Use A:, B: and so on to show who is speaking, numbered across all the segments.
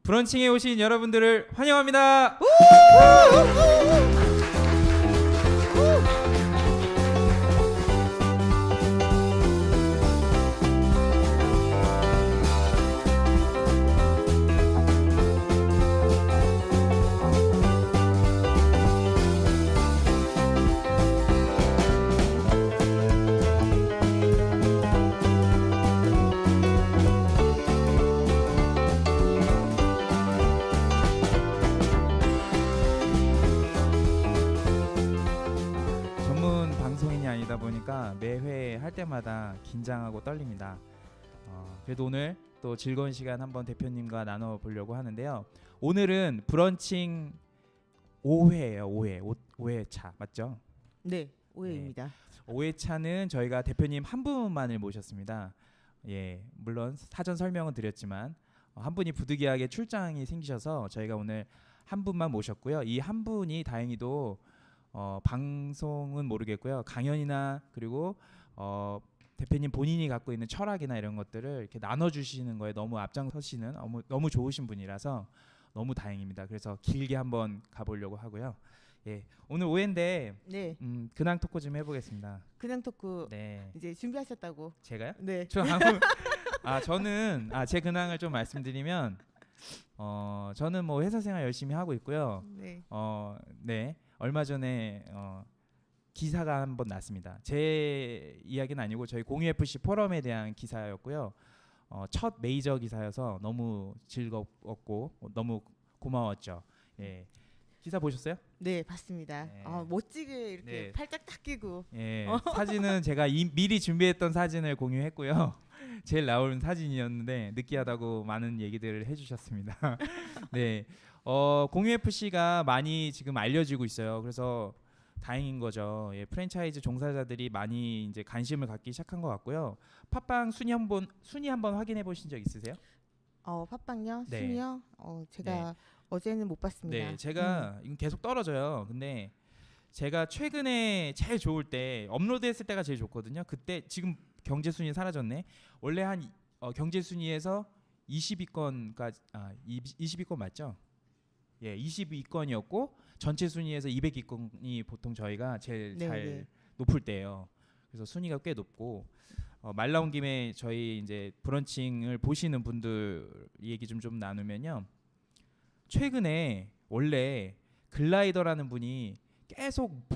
A: 브런칭에 오신 여러분들을 환영합니다. 전문 방송인이 아니다 보니까 매회 할 때마다 긴장하고 떨립니다. 그래도 오늘 또 즐거운 시간 한번 대표님과 나눠보려고 하는데요. 오늘은 브런칭 5회예요. 5회차 맞죠?
B: 네, 5회입니다.
A: 5회차는 저희가 대표님 한 분만을 모셨습니다. 예, 물론 사전 설명은 드렸지만 한 분이 부득이하게 출장이 생기셔서 저희가 오늘 한 분만 모셨고요. 이 한 분이 다행히도 방송은 모르겠고요. 강연이나 그리고 대표님 본인이 갖고 있는 철학이나 이런 것들을 이렇게 나눠주시는 거에 너무 앞장서시는 너무 좋으신 분이라서 너무 다행입니다. 그래서 길게 한번 가보려고 하고요. 예, 오늘 5회인데
B: 네,
A: 근황 토크 좀 해보겠습니다.
B: 근황 토크
A: 네,
B: 이제 준비하셨다고.
A: 제가요?
B: 네,
A: 저는 제 근황을 좀 말씀드리면 저는 뭐 회사 생활 열심히 하고 있고요.
B: 네,
A: 네, 얼마 전에 기사가 한번 났습니다. 제 이야기는 아니고 저희 공유 FC 포럼에 대한 기사였고요. 첫 메이저 기사여서 너무 즐겁고 너무 고마웠죠. 예, 기사 보셨어요?
B: 네, 봤습니다.
A: 네.
B: 멋지게 이렇게
A: 네.
B: 팔짝 딱 끼고.
A: 예, 사진은 제가 미리 준비했던 사진을 공유했고요. 제일 나온 사진이었는데 느끼하다고 많은 얘기들을 해주셨습니다. 네, 공유 FC가 많이 지금 알려지고 있어요. 그래서 다행인 거죠. 예, 프랜차이즈 종사자들이 많이 이제 관심을 갖기 시작한 것 같고요. 팟빵 순위 한번 확인해 보신 적 있으세요?
B: 팟빵요?
A: 네.
B: 순위요? 제가 어제는 못 봤습니다.
A: 네, 제가 이건 계속 떨어져요. 근데 제가 최근에 제일 좋을 때 업로드했을 때가 제일 좋거든요. 그때 지금 경제 순위 사라졌네. 원래 한 경제 순위에서 20위권까지 20위권 맞죠? 예, 22위권이었고 전체 순위에서 200위권이 보통 저희가 제일
B: 네,
A: 잘
B: 네.
A: 높을 때예요. 그래서 순위가 꽤 높고 말 나온 김에 저희 이제 브런칭을 보시는 분들 얘기 좀 나누면요. 최근에 원래 글라이더라는 분이 계속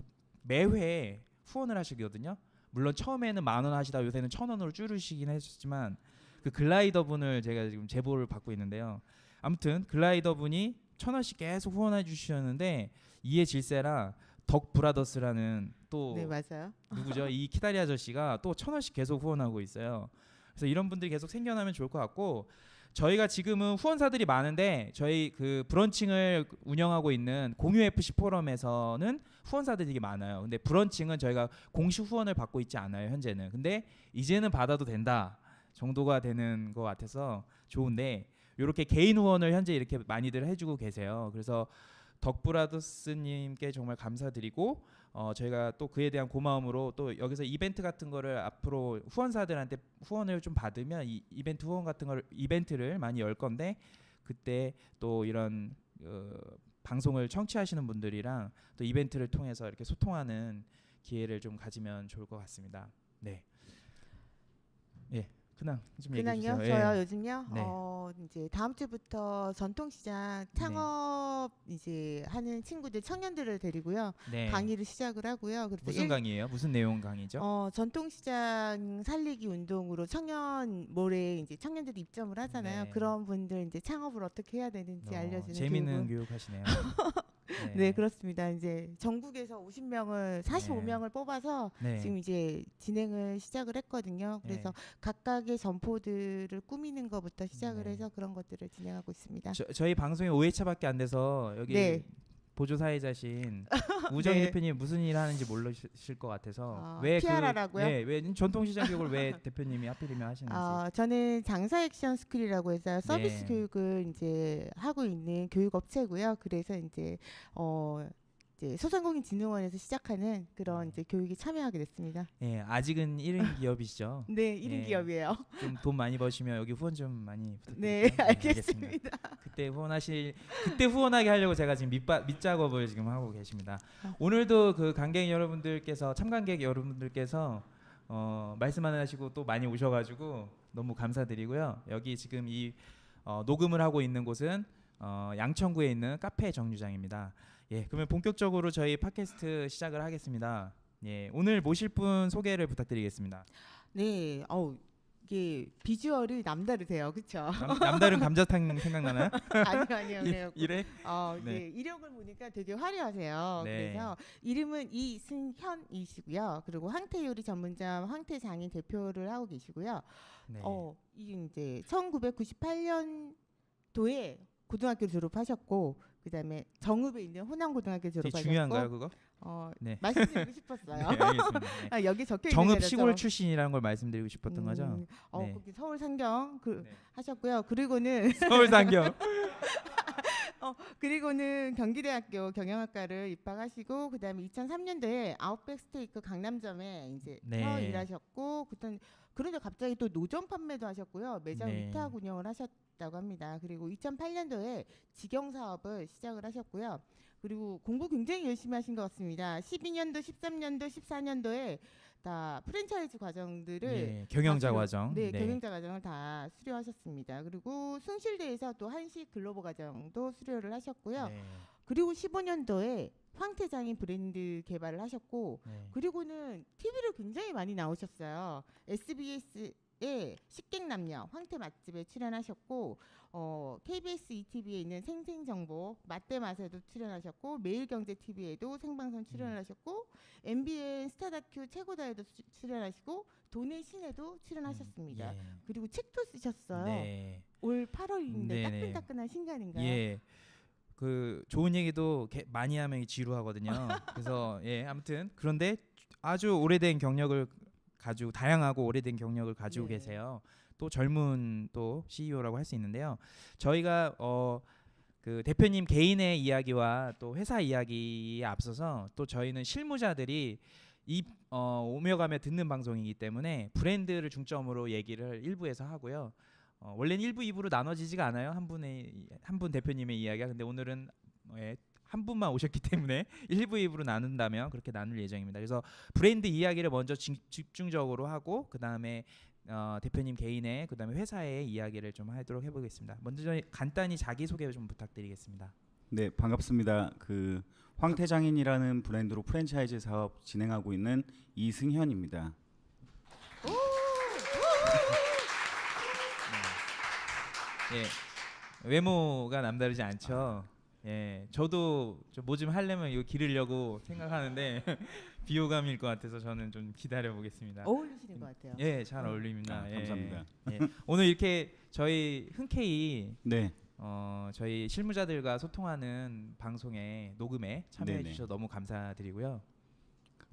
A: 매회 후원을 하시거든요. 물론 처음에는 10,000원 하시다 요새는 1,000원으로 줄이시긴 했지만 그 글라이더 분을 제가 지금 제보를 받고 있는데요. 아무튼 글라이더 분이 1,000원씩 계속 후원해 주셨는데 이에 질세라 덕 브라더스라는 또
B: 네, 맞아요.
A: 누구죠? 이 키다리 아저씨가 또 1,000원씩 계속 후원하고 있어요. 그래서 이런 분들이 계속 생겨나면 좋을 것 같고 저희가 지금은 후원사들이 많은데 저희 그 브런칭을 운영하고 있는 공유 FC 포럼에서는 후원사들이 되게 많아요. 근데 브런칭은 저희가 공식 후원을 받고 있지 않아요, 현재는. 근데 이제는 받아도 된다 정도가 되는 것 같아서 좋은데 이렇게 개인 후원을 현재 이렇게 많이들 해주고 계세요. 그래서 덕브라더스님께 정말 감사드리고 저희가 또 그에 대한 고마움으로 또 여기서 이벤트 같은 거를 앞으로 후원사들한테 후원을 좀 받으면 이 이벤트 후원 같은 걸 이벤트를 많이 열 건데 그때 또 이런 방송을 청취하시는 분들이랑 또 이벤트를 통해서 이렇게 소통하는 기회를 좀 가지면 좋을 것 같습니다. 네. 예. 근황 좀 얘기해 주세요.
B: 근황요? 저요 요즘요?
A: 네.
B: 이제 다음 주부터 전통시장 창업 이제 하는 친구들 청년들을 데리고요.
A: 네.
B: 강의를 시작을 하고요. 그래서
A: 무슨 강의예요? 무슨 내용 강의죠?
B: 전통시장 살리기 운동으로 청년몰에 이제 청년들이 입점을 하잖아요.
A: 네.
B: 그런 분들 이제 창업을 어떻게 해야 되는지 알려주는
A: 재미있는
B: 교육을.
A: 교육하시네요.
B: 네, 그렇습니다. 이제 전국에서 45명을 뽑아서
A: 네.
B: 지금 이제 진행을 시작을 했거든요. 그래서 각각의 점포들을 꾸미는 것부터 시작을
A: 네.
B: 해서 그런 것들을 진행하고 있습니다.
A: 저희 방송이 5회차밖에 안 돼서 여기
B: 네.
A: 보조 사회자신 우정희
B: 네.
A: 대표님 무슨 일 하는지 모르실 것 같아서
B: PR라고요?
A: 왜 전통시장 교육을 왜 대표님이 하필이면 하시는지.
B: 저는 장사 액션 스쿨이라고 해서 서비스
A: 네.
B: 교육을 이제 하고 있는 교육 업체고요. 그래서 이제 이제 소상공인진흥원에서 시작하는 그런 이제 교육에 참여하게 됐습니다.
A: 예, 아직은 1인 기업이시죠?
B: 네, 1인
A: 예.
B: 기업이에요.
A: 좀 돈 많이 버시면 여기 후원 좀 많이 부탁드릴게요.
B: 네, 알겠습니다.
A: 그때 그때 후원하게 하려고 제가 지금 밑작업을 지금 하고 계십니다. 오늘도 그 관객 여러분들께서 참관객 여러분들께서 말씀 안 하시고 또 많이 오셔가지고 너무 감사드리고요. 여기 지금 이 녹음을 하고 있는 곳은 양천구에 있는 카페 정류장입니다. 예, 그러면 본격적으로 저희 팟캐스트 시작을 하겠습니다. 예, 오늘 모실 분 소개를 부탁드리겠습니다.
B: 네, 이게 비주얼이 남다르세요, 그렇죠?
A: 남다른 감자탕 생각나나요?
B: 아니요.
A: 이래?
B: 네. 이력을 보니까 되게 화려하세요.
A: 네.
B: 그래서 이름은 이승현이시고요. 그리고 황태요리 전문점 황태장인 대표를 하고 계시고요.
A: 네.
B: 이 이제 1998년도에 고등학교 졸업하셨고, 그다음에 정읍에 있는 호남고등학교
A: 되게
B: 졸업하셨고.
A: 중요한가요, 그거?
B: 네. 말씀드리고 싶었어요.
A: 네, 알겠습니다. 네.
B: 여기 적혀 있는
A: 정읍
B: 데라서.
A: 시골 출신이라는 걸 말씀드리고 싶었던 거죠. 네.
B: 거기 서울 상경
A: 네.
B: 하셨고요. 그리고는
A: 서울 상경.
B: 그리고는 경기대학교 경영학과를 입학하시고, 그다음에 2003년도에 아웃백 스테이크 강남점에 이제
A: 네.
B: 일하셨고, 그런데 갑자기 또 노점 판매도 하셨고요. 매장
A: 네.
B: 위탁 운영을 하셨다고 합니다. 그리고 2008년도에 직영 사업을 시작을 하셨고요. 그리고 공부 굉장히 열심히 하신 것 같습니다. 12년도, 13년도, 14년도에 다 프랜차이즈 과정들을
A: 예, 경영자
B: 다
A: 과정.
B: 네, 경영자 과정을 다 수료하셨습니다. 그리고 숭실대에서 또 한식 글로벌 과정도 수료를 하셨고요.
A: 네.
B: 그리고 15년도에 황태장인 브랜드 개발을 하셨고,
A: 네.
B: 그리고는 TV를 굉장히 많이 나오셨어요. SBS의 식객남녀 황태 맛집에 출연하셨고, KBS ETV에 있는 생생정보 맛대맛에도 출연하셨고, 매일경제TV에도 생방송 출연을 하셨고, MBN 스타다큐 최고다에도 출연하시고, 돈의 신에도 출연하셨습니다.
A: 예.
B: 그리고 책도 쓰셨어요.
A: 네.
B: 올 8월인데
A: 네네.
B: 따끈따끈한 신간인가요?
A: 예. 그 좋은 얘기도 많이 하면 지루하거든요. 그래서 예, 아무튼 그런데 아주 오래된 경력을 가지고 다양하고 오래된 경력을 가지고
B: 네.
A: 계세요. 또 젊은 또 CEO라고 할 수 있는데요. 저희가 그 대표님 개인의 이야기와 또 회사 이야기에 앞서서 또 저희는 실무자들이 오며 가며 듣는 방송이기 때문에 브랜드를 중점으로 얘기를 1부에서 하고요. 원래는 1부, 2부로 나눠지지가 않아요. 한 분 대표님의 이야기가. 근데 오늘은 한 분만 오셨기 때문에 1부, 2부로 나눈다면 그렇게 나눌 예정입니다. 그래서 브랜드 이야기를 먼저 집중적으로 하고 그다음에 대표님 개인의 그다음에 회사의 이야기를 좀 하도록 해보겠습니다. 먼저 저희 간단히 자기소개 좀 부탁드리겠습니다.
C: 네, 반갑습니다. 그 황태장인이라는 브랜드로 프랜차이즈 사업 진행하고 있는 이승현입니다.
A: 예, 외모가 남다르지 않죠. 예, 저도 뭐 좀 하려면 이거 기르려고 생각하는데 비호감일 것 같아서 저는 좀 기다려 보겠습니다.
B: 어울리시는 것 같아요.
A: 예, 잘 어울립니다. 예.
C: 감사합니다.
A: 예. 오늘 이렇게 저희 흔쾌히
C: 네,
A: 저희 실무자들과 소통하는 방송에 녹음에 참여해
C: 네네.
A: 주셔서 너무 감사드리고요.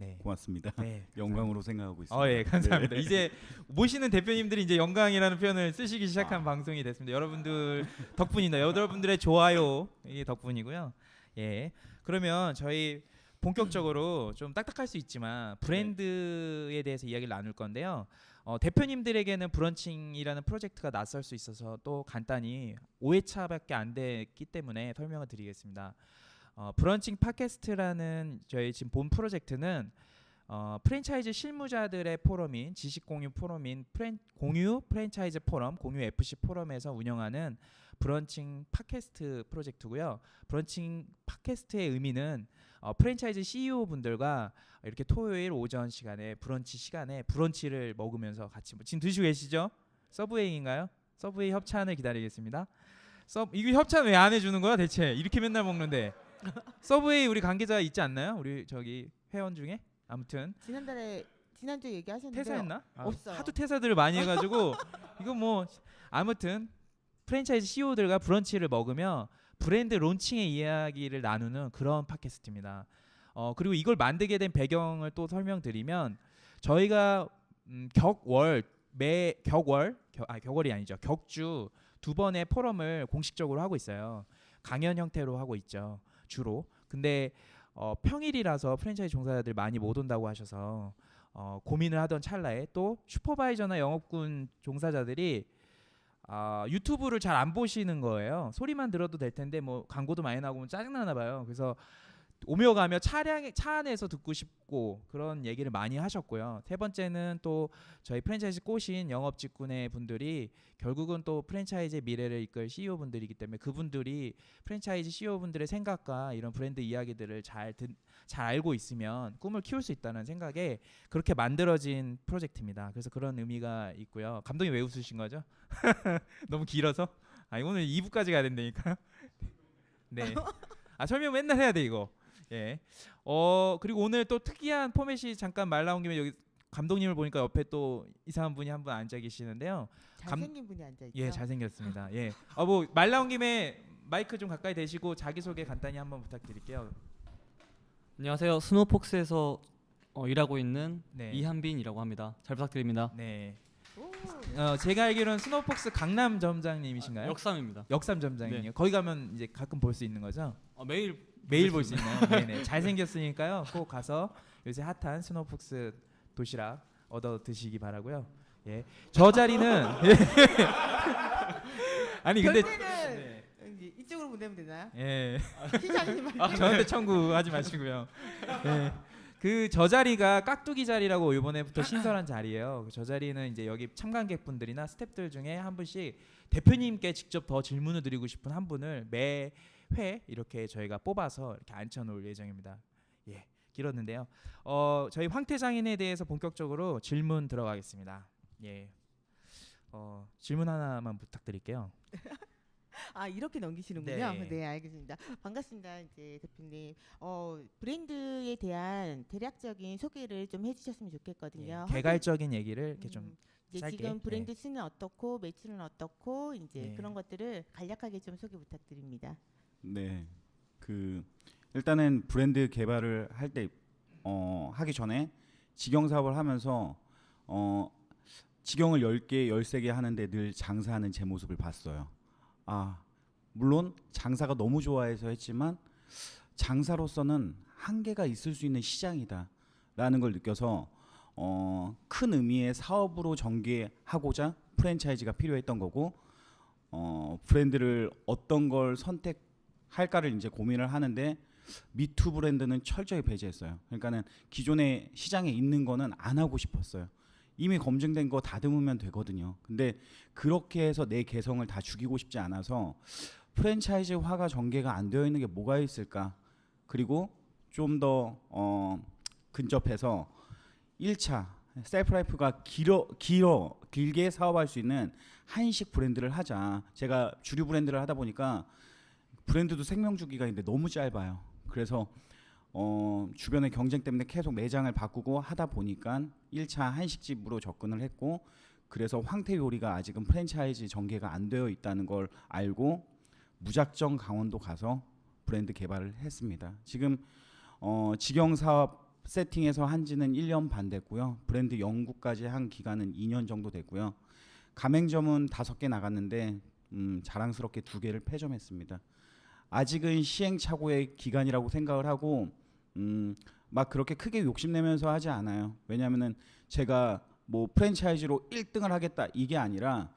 A: 네.
C: 고맙습니다.
A: 네.
C: 영광으로 생각하고 있습니다.
A: 예, 감사합니다.
C: 네.
A: 이제 모시는 대표님들이 이제 영광이라는 표현을 쓰시기 시작한 방송이 됐습니다. 여러분들 덕분입니다. 여러분들의 좋아요 이 덕분이고요. 예. 그러면 저희 본격적으로 좀 딱딱할 수 있지만 브랜드에 대해서 이야기를 나눌 건데요. 대표님들에게는 브런칭이라는 프로젝트가 낯설 수 있어서 또 간단히 5회차밖에 안 됐기 때문에 설명을 드리겠습니다. 브런칭 팟캐스트라는 저희 지금 본 프로젝트는 프랜차이즈 실무자들의 포럼인 지식 공유 포럼인 공유 프랜차이즈 포럼, 공유 FC 포럼에서 운영하는 브런칭 팟캐스트 프로젝트고요. 브런칭 팟캐스트의 의미는 프랜차이즈 CEO 분들과 이렇게 토요일 오전 시간에 브런치 시간에 브런치를 먹으면서 같이 지금 드시고 계시죠? 서브웨이인가요? 서브웨이 협찬을 기다리겠습니다. 이거 협찬 왜 안 해주는 거야 대체? 이렇게 맨날 먹는데. 서브웨이 우리 관계자 있지 않나요? 우리 저기 회원 중에? 아무튼
B: 지난주 얘기하셨는데
A: 퇴사했나?
B: 없어요.
A: 하도 퇴사들을 많이 해가지고 이거 뭐 아무튼 프랜차이즈 CEO들과 브런치를 먹으며 브랜드 론칭의 이야기를 나누는 그런 팟캐스트입니다. 그리고 이걸 만들게 된 배경을 또 설명드리면 저희가 격월이 아니죠. 격주 2번의 포럼을 공식적으로 하고 있어요. 강연 형태로 하고 있죠. 주로. 근데 평일이라서 프랜차이즈 종사자들 많이 못 온다고 하셔서 고민을 하던 찰나에 또 슈퍼바이저나 영업군 종사자들이 유튜브를 잘 안 보시는 거예요. 소리만 들어도 될 텐데 뭐 광고도 많이 나오면 짜증나나 봐요. 그래서 오며 가며 차 안에서 듣고 싶고 그런 얘기를 많이 하셨고요. 세 번째는 또 저희 프랜차이즈 꼬신 영업 직군의 분들이 결국은 또 프랜차이즈의 미래를 이끌 CEO 분들이기 때문에 그분들이 프랜차이즈 CEO 분들의 생각과 이런 브랜드 이야기들을 잘 알고 있으면 꿈을 키울 수 있다는 생각에 그렇게 만들어진 프로젝트입니다. 그래서 그런 의미가 있고요. 감독님 왜 웃으신 거죠? 너무 길어서? 오늘 2부까지 가야 된다니까요. 네. 설명 맨날 해야 돼 이거. 예. 그리고 오늘 또 특이한 포맷이 잠깐 말 나온 김에 여기 감독님을 보니까 옆에 또 이상한 분이 한 분 앉아 계시는데요.
B: 잘생긴 분이 앉아 있죠.
A: 예, 잘생겼습니다. 예. 뭐 말 나온 김에 마이크 좀 가까이 대시고 자기 소개 간단히 한번 부탁드릴게요.
D: 안녕하세요. 스노우폭스에서 일하고 있는
A: 네.
D: 이한빈이라고 합니다. 잘 부탁드립니다.
A: 네.
B: 오.
A: 제가 알기로는 스노우폭스 강남 점장님이신가요?
D: 역삼입니다.
A: 역삼 점장이요.
D: 네.
A: 거기 가면 이제 가끔 볼 수 있는 거죠?
D: 매일
A: 볼 수 있나요? 네네. 잘생겼으니까요. 꼭 가서 요새 핫한 스노우폭스 도시락 얻어 드시기 바라고요. 예. 저 자리는 예. 아니 근데
B: 결제는 이제 이쪽으로 보내면 되나요?
A: 예.
B: 시장님
A: 저한테 청구하지 마시고요. 예. 그 저 자리가 깍두기 자리라고 이번에부터 신설한 자리예요. 저 자리는 이제 여기 참관객분들이나 스태프들 중에 한 분씩 대표님께 직접 더 질문을 드리고 싶은 한 분을 매회 이렇게 저희가 뽑아서 이렇게 앉혀놓을 예정입니다. 예, 길었는데요. 저희 황태장인에 대해서 본격적으로 질문 들어가겠습니다. 예, 질문 하나만 부탁드릴게요.
B: 이렇게 넘기시는군요.
A: 네.
B: 네, 알겠습니다. 반갑습니다, 이제 대표님. 브랜드에 대한 대략적인 소개를 좀 해주셨으면 좋겠거든요.
A: 예, 개괄적인 얘기를 이렇게 좀
B: 이제
A: 짧게,
B: 지금 브랜드 수는 어떻고 매출은 어떻고 이제
A: 네.
B: 그런 것들을 간략하게 좀 소개 부탁드립니다.
C: 네. 일단은 브랜드 개발을 할 때 하기 전에 직영 사업을 하면서 직영을 10개, 13개 하는데 늘 장사하는 제 모습을 봤어요. 물론 장사가 너무 좋아해서 했지만 장사로서는 한계가 있을 수 있는 시장이다라는 걸 느껴서 큰 의미의 사업으로 전개하고자 프랜차이즈가 필요했던 거고 브랜드를 어떤 걸 선택할까를 이제 고민을 하는데 미투 브랜드는 철저히 배제했어요. 그러니까는 기존의 시장에 있는 거는 안 하고 싶었어요. 이미 검증된 거 다듬으면 되거든요. 근데 그렇게 해서 내 개성을 다 죽이고 싶지 않아서 프랜차이즈화가 전개가 안 되어 있는 게 뭐가 있을까? 그리고 좀 더 근접해서 1차 셀프라이프가 길게 사업할 수 있는 한식 브랜드를 하자. 제가 주류 브랜드를 하다 보니까 브랜드도 생명 주기가 있는데 너무 짧아요. 그래서 주변의 경쟁 때문에 계속 매장을 바꾸고 하다 보니까 1차 한식집으로 접근을 했고 그래서 황태 요리가 아직은 프랜차이즈 전개가 안 되어 있다는 걸 알고 무작정 강원도 가서 브랜드 개발을 했습니다. 지금 직영 사업 세팅해서 한 지는 1년 반 됐고요. 브랜드 연구까지 한 기간은 2년 정도 됐고요. 가맹점은 5개 나갔는데 자랑스럽게 2개를 폐점했습니다. 아직은 시행착오의 기간이라고 생각을 하고 막 그렇게 크게 욕심내면서 하지 않아요. 왜냐하면은 제가 뭐 프랜차이즈로 1등을 하겠다 이게 아니라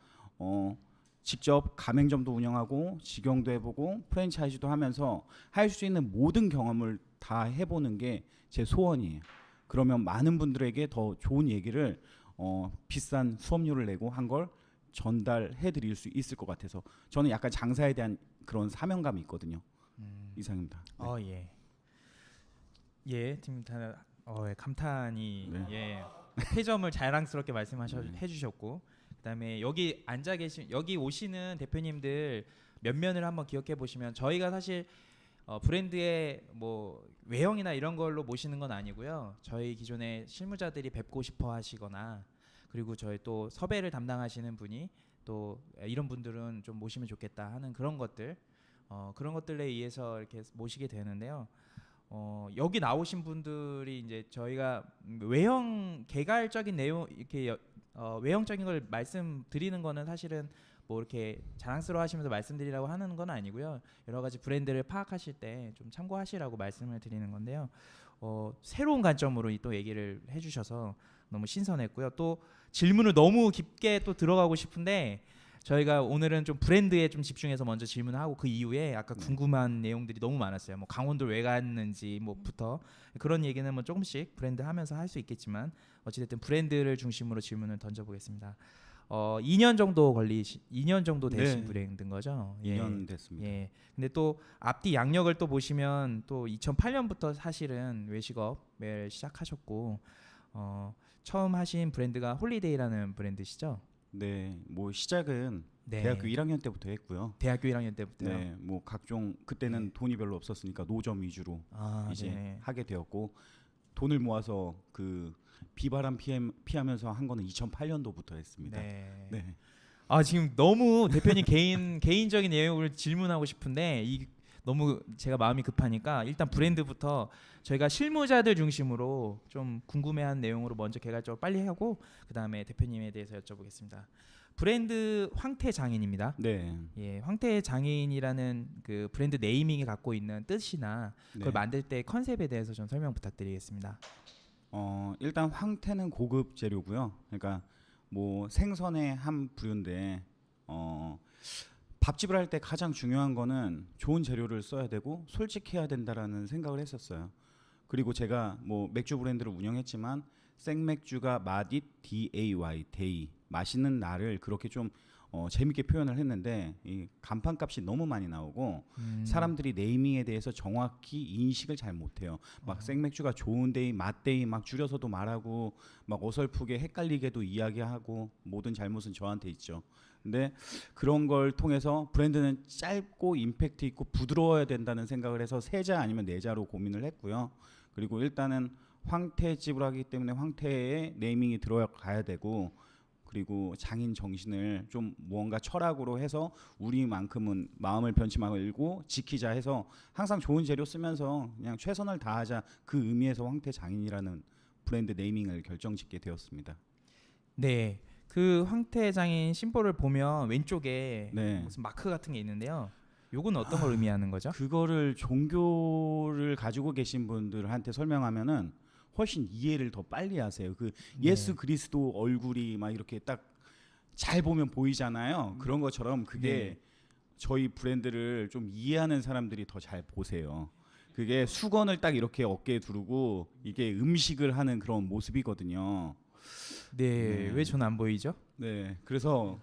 C: 직접 가맹점도 운영하고 직영도 해보고 프랜차이즈도 하면서 할 수 있는 모든 경험을 다 해보는 게 제 소원이에요. 그러면 많은 분들에게 더 좋은 얘기를 비싼 수업료를 내고 한 걸 전달해 드릴 수 있을 것 같아서 저는 약간 장사에 대한 그런 사명감이 있거든요. 이상입니다. 네.
A: 예, 팀 감탄이
C: 네.
A: 예. 폐점을 자랑스럽게 해주셨고 그다음에 여기 앉아 계신 여기 오시는 대표님들 몇 면을 한번 기억해 보시면 저희가 사실 브랜드의 뭐 외형이나 이런 걸로 모시는 건 아니고요. 저희 기존의 실무자들이 뵙고 싶어 하시거나 그리고 저희 또 섭외를 담당하시는 분이 또 이런 분들은 좀 모시면 좋겠다 하는 그런 것들 그런 것들에 의해서 이렇게 모시게 되는데요. 여기 나오신 분들이 이제 저희가 외형 개괄적인 내용 이렇게 외형적인 걸 말씀드리는 거는 사실은 뭐 이렇게 자랑스러워하시면서 말씀드리라고 하는 건 아니고요. 여러 가지 브랜드를 파악하실 때 좀 참고하시라고 말씀을 드리는 건데요. 새로운 관점으로 또 얘기를 해주셔서 너무 신선했고요. 또 질문을 너무 깊게 또 들어가고 싶은데 저희가 오늘은 좀 브랜드에 좀 집중해서 먼저 질문하고 그 이후에 아까
C: 네.
A: 궁금한 내용들이 너무 많았어요. 뭐 강원도를 왜 갔는지 뭐부터 그런 얘기는 뭐 조금씩 브랜드 하면서 할 수 있겠지만 어찌됐든 브랜드를 중심으로 질문을 던져보겠습니다. 2년 정도 되신
C: 네.
A: 브랜드인 거죠?
C: 2년 됐습니다.
A: 예. 근데 또 앞뒤 양력을 또 보시면 또 2008년부터 사실은 외식업을 시작하셨고 처음 하신 브랜드가 홀리데이라는 브랜드시죠?
C: 네, 뭐 시작은
A: 네.
C: 대학교 1학년 때부터 했고요.
A: 대학교 1학년 때부터요.
C: 네, 뭐 각종 그때는
A: 네.
C: 돈이 별로 없었으니까 노점 위주로
A: 아,
C: 이제
A: 네.
C: 하게 되었고 돈을 모아서 그 비바람 피하면서 한 거는 2008년도부터 했습니다.
A: 네.
C: 네.
A: 아 지금 너무 대표님 개인적인 내용을 질문하고 싶은데 너무 제가 마음이 급하니까 일단 브랜드부터 저희가 실무자들 중심으로 좀 궁금해한 내용으로 먼저 개괄적으로 빨리 하고 그 다음에 대표님에 대해서 여쭤보겠습니다. 브랜드 황태장인입니다.
C: 네.
A: 예, 황태장인이라는 그 브랜드 네이밍이 갖고 있는 뜻이나 그걸
C: 네.
A: 만들 때 컨셉에 대해서 좀 설명 부탁드리겠습니다.
C: 일단 황태는 고급 재료고요. 그러니까 뭐 생선의 한 부류인데 밥집을 할 때 가장 중요한 거는 좋은 재료를 써야 되고 솔직해야 된다라는 생각을 했었어요. 그리고 제가 뭐 맥주 브랜드를 운영했지만 생맥주가 맛잇 DAY 데이 맛있는 날을 그렇게 좀 재밌게 표현을 했는데 이 간판값이 너무 많이 나오고 사람들이 네이밍에 대해서 정확히 인식을 잘 못해요. 막 생맥주가 좋은 데이, 맛데이 막 줄여서도 말하고 막 어설프게 헷갈리게도 이야기하고 모든 잘못은 저한테 있죠. 근데 그런 걸 통해서 브랜드는 짧고 임팩트 있고 부드러워야 된다는 생각을 해서 세 자 아니면 네 자로 고민을 했고요. 그리고 일단은 황태집을 하기 때문에 황태에 네이밍이 들어가야 되고 그리고 장인 정신을 좀 무언가 철학으로 해서 우리만큼은 마음을 변치 말고 지키자 해서 항상 좋은 재료 쓰면서 그냥 최선을 다하자 그 의미에서 황태장인이라는 브랜드 네이밍을 결정짓게 되었습니다.
A: 네, 그 황태장인 심볼을 보면 왼쪽에
C: 네.
A: 무슨 마크 같은 게 있는데요. 요건 어떤 걸 의미하는 거죠?
C: 그거를 종교를 가지고 계신 분들한테 설명하면은 훨씬 이해를 더 빨리 하세요. 그 예수 그리스도 얼굴이 막 이렇게 딱 잘 보면 보이잖아요. 그런 것처럼 그게
A: 네.
C: 저희 브랜드를 좀 이해하는 사람들이 더 잘 보세요. 그게 수건을 딱 이렇게 어깨에 두르고 이게 음식을 하는 그런 모습이거든요.
A: 네, 왜 전 안 보이죠?
C: 네, 그래서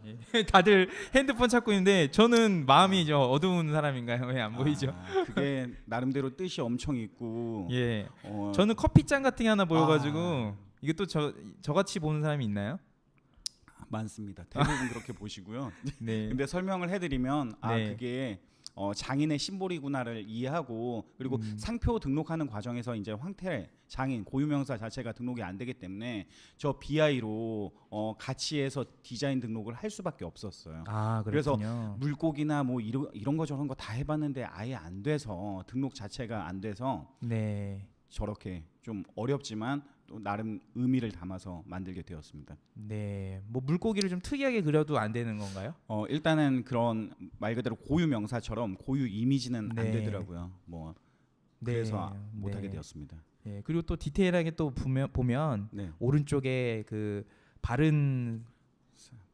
A: 다들 핸드폰 찾고 있는데 저는 마음이 좀 어두운 사람인가요? 왜 안 보이죠?
C: 그게 나름대로 뜻이 엄청 있고
A: 예,
C: 어,
A: 저는 커피잔 같은 게 하나 보여가지고 이게 또 저같이 보는 사람이 있나요?
C: 많습니다. 대부분 그렇게 보시고요.
A: 네,
C: 근데 설명을 해드리면
A: 네.
C: 그게 장인의 심볼이구나를 이해하고 그리고 상표 등록하는 과정에서 이제 황태 장인 고유명사 자체가 등록이 안 되기 때문에 저 BI로 같이 해서 디자인 등록을 할 수밖에 없었어요.
A: 아
C: 그래서
A: 그렇군요.
C: 물고기나 뭐 이런 거 저런 거 다 해봤는데 아예 안 돼서 등록 자체가 안 돼서
A: 네,
C: 저렇게 좀 어렵지만 또 나름 의미를 담아서 만들게 되었습니다.
A: 네, 뭐 물고기를 좀 특이하게 그려도 안 되는 건가요?
C: 일단은 그런 말 그대로 고유 명사처럼 고유 이미지는 안
A: 네.
C: 되더라고요. 뭐
A: 네,
C: 그래서 못하게
A: 네.
C: 되었습니다.
A: 예, 그리고 또 디테일하게 또 보면
C: 네.
A: 오른쪽에 그 바른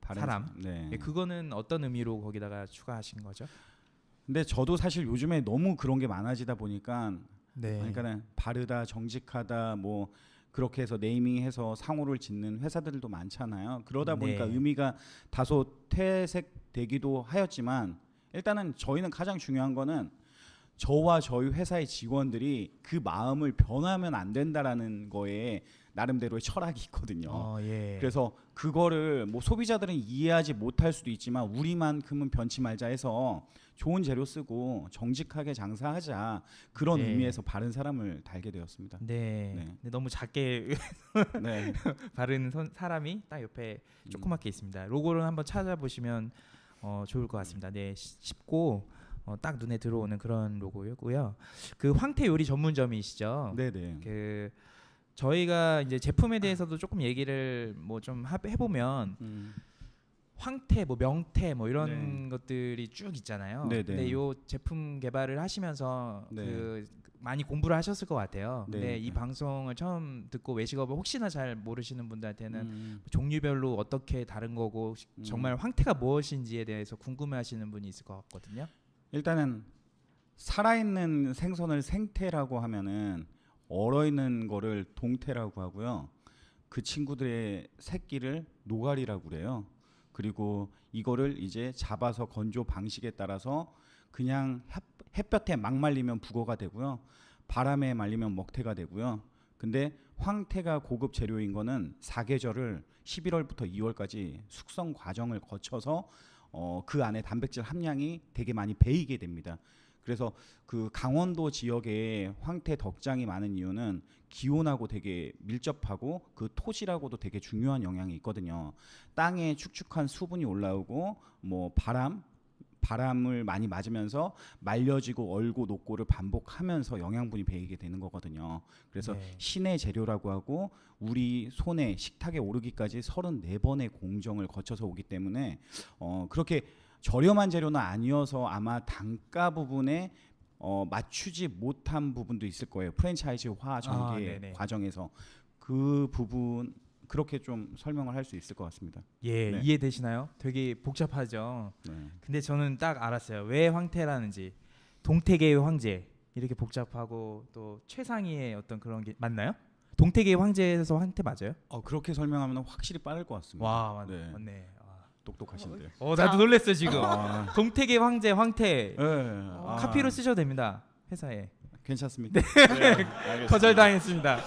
C: 바른
A: 사람.
C: 네.
A: 예, 그거는 어떤 의미로 거기다가 추가하신 거죠?
C: 근데 저도 사실 요즘에 너무 그런 게 많아지다 보니까
A: 네.
C: 그러니까는 바르다, 정직하다, 뭐 그렇게 해서 네이밍해서 상호를 짓는 회사들도 많잖아요. 그러다 보니까
A: 네.
C: 의미가 다소 퇴색되기도 하였지만 일단은 저희는 가장 중요한 거는 저와 저희 회사의 직원들이 그 마음을 변하면 안 된다라는 거에 나름대로의 철학이 있거든요.
A: 예.
C: 그래서 그거를 뭐 소비자들은 이해하지 못할 수도 있지만 우리만큼은 변치 말자 해서 좋은 재료 쓰고 정직하게 장사하자 그런
A: 네.
C: 의미에서 바른 사람을 달게 되었습니다.
A: 네.
C: 네.
A: 근데 너무 작게
C: 네.
A: 바른 사람이 딱 옆에 조그맣게 있습니다. 로고를 한번 찾아보시면 좋을 것 같습니다. 네, 쉽고 딱 눈에 들어오는 그런 로고였고요. 그 황태 요리 전문점이시죠?
C: 네네.
A: 그 저희가 이제 제품에 대해서도 조금 얘기를 뭐 좀 해보면 황태, 뭐 명태, 뭐 이런
C: 네.
A: 것들이 쭉 있잖아요.
C: 네, 네.
A: 근데 요 제품 개발을 하시면서
C: 네.
A: 그 많이 공부를 하셨을 것 같아요.
C: 네,
A: 근데 이
C: 네.
A: 방송을 처음 듣고 외식업을 혹시나 잘 모르시는 분들한테는
C: 음,
A: 종류별로 어떻게 다른 거고 정말 황태가 무엇인지에 대해서 궁금해하시는 분이 있을 것 같거든요.
C: 일단은 살아있는 생선을 생태라고 하면은 얼어있는 거를 동태라고 하고요. 그 친구들의 새끼를 노가리라고 그래요. 그리고 이거를 이제 잡아서 건조 방식에 따라서 그냥 햇볕에 막 말리면 북어가 되고요. 바람에 말리면 먹태가 되고요. 근데 황태가 고급 재료인 거는 사계절을 11월부터 2월까지 숙성 과정을 거쳐서 그 안에 단백질 함량이 되게 많이 배이게 됩니다. 그래서 그 강원도 지역에 황태 덕장이 많은 이유는 기온하고 되게 밀접하고 그 토질하고도 되게 중요한 영향이 있거든요. 땅에 축축한 수분이 올라오고 뭐 바람을 많이 맞으면서 말려지고 얼고 녹고를 반복하면서 영양분이 배이게 되는 거거든요. 그래서
A: 네.
C: 신의 재료라고 하고 우리 손에 식탁에 오르기까지 34번의 공정을 거쳐서 오기 때문에 그렇게 저렴한 재료는 아니어서 아마 단가 부분에 맞추지 못한 부분도 있을 거예요. 프랜차이즈화 전개
A: 네네.
C: 과정에서 그 부분 그렇게 좀 설명을 할 수 있을 것 같습니다.
A: 예,
C: 네.
A: 이해되시나요? 되게 복잡하죠.
C: 네.
A: 근데 저는 딱 알았어요. 왜 황태라는지. 동태계의 황제 이렇게 복잡하고 또 최상위의 어떤 그런 게 맞나요? 동태계의 황제에서 황태 맞아요?
C: 그렇게 설명하면 확실히 빠를 것 같습니다.
A: 와,
C: 네.
A: 맞네.
C: 똑똑하신데요.
A: 나도 놀랬어 지금.
C: 아,
A: 동태계 황제 황태
C: 네.
A: 카피로 쓰셔도 됩니다. 회사에.
C: 괜찮습니다. 네, 알겠습니다.
A: 거절당했습니다.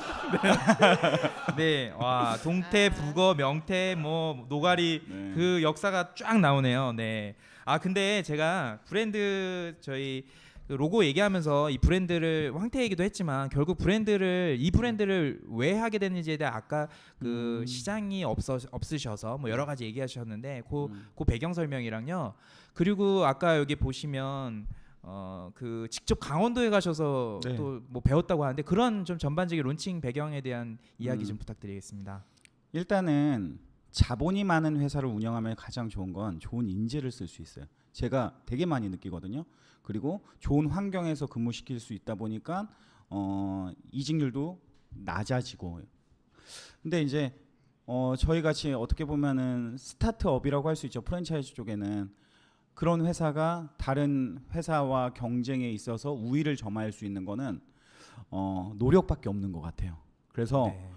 A: 네, 와 동태, 북어, 명태, 뭐 노가리
C: 네.
A: 그 역사가 쫙 나오네요. 네. 근데 제가 브랜드 저희 그 로고 얘기하면서 이 브랜드를 황태 얘기도 했지만 결국 이 브랜드를 왜 하게 됐는지에 대해 아까 그 시장이 없으셔서 뭐 여러 가지 얘기하셨는데 그 배경 설명이랑요. 그리고 아까 여기 보시면 그 직접 강원도에 가셔서
C: 네.
A: 또 뭐 배웠다고 하는데 그런 좀 전반적인 론칭 배경에 대한 이야기 좀 부탁드리겠습니다.
C: 일단은 자본이 많은 회사를 운영하면 가장 좋은 건 좋은 인재를 쓸 수 있어요. 제가 되게 많이 느끼거든요. 그리고 좋은 환경에서 근무시킬 수 있다 보니까 이직률도 낮아지고. 근데 이제 저희 같이 어떻게 보면은 스타트업이라고 할 수 있죠. 프랜차이즈 쪽에는 그런 회사가 다른 회사와 경쟁에 있어서 우위를 점할 수 있는 거는 노력밖에 없는 것 같아요. 그래서
A: 네.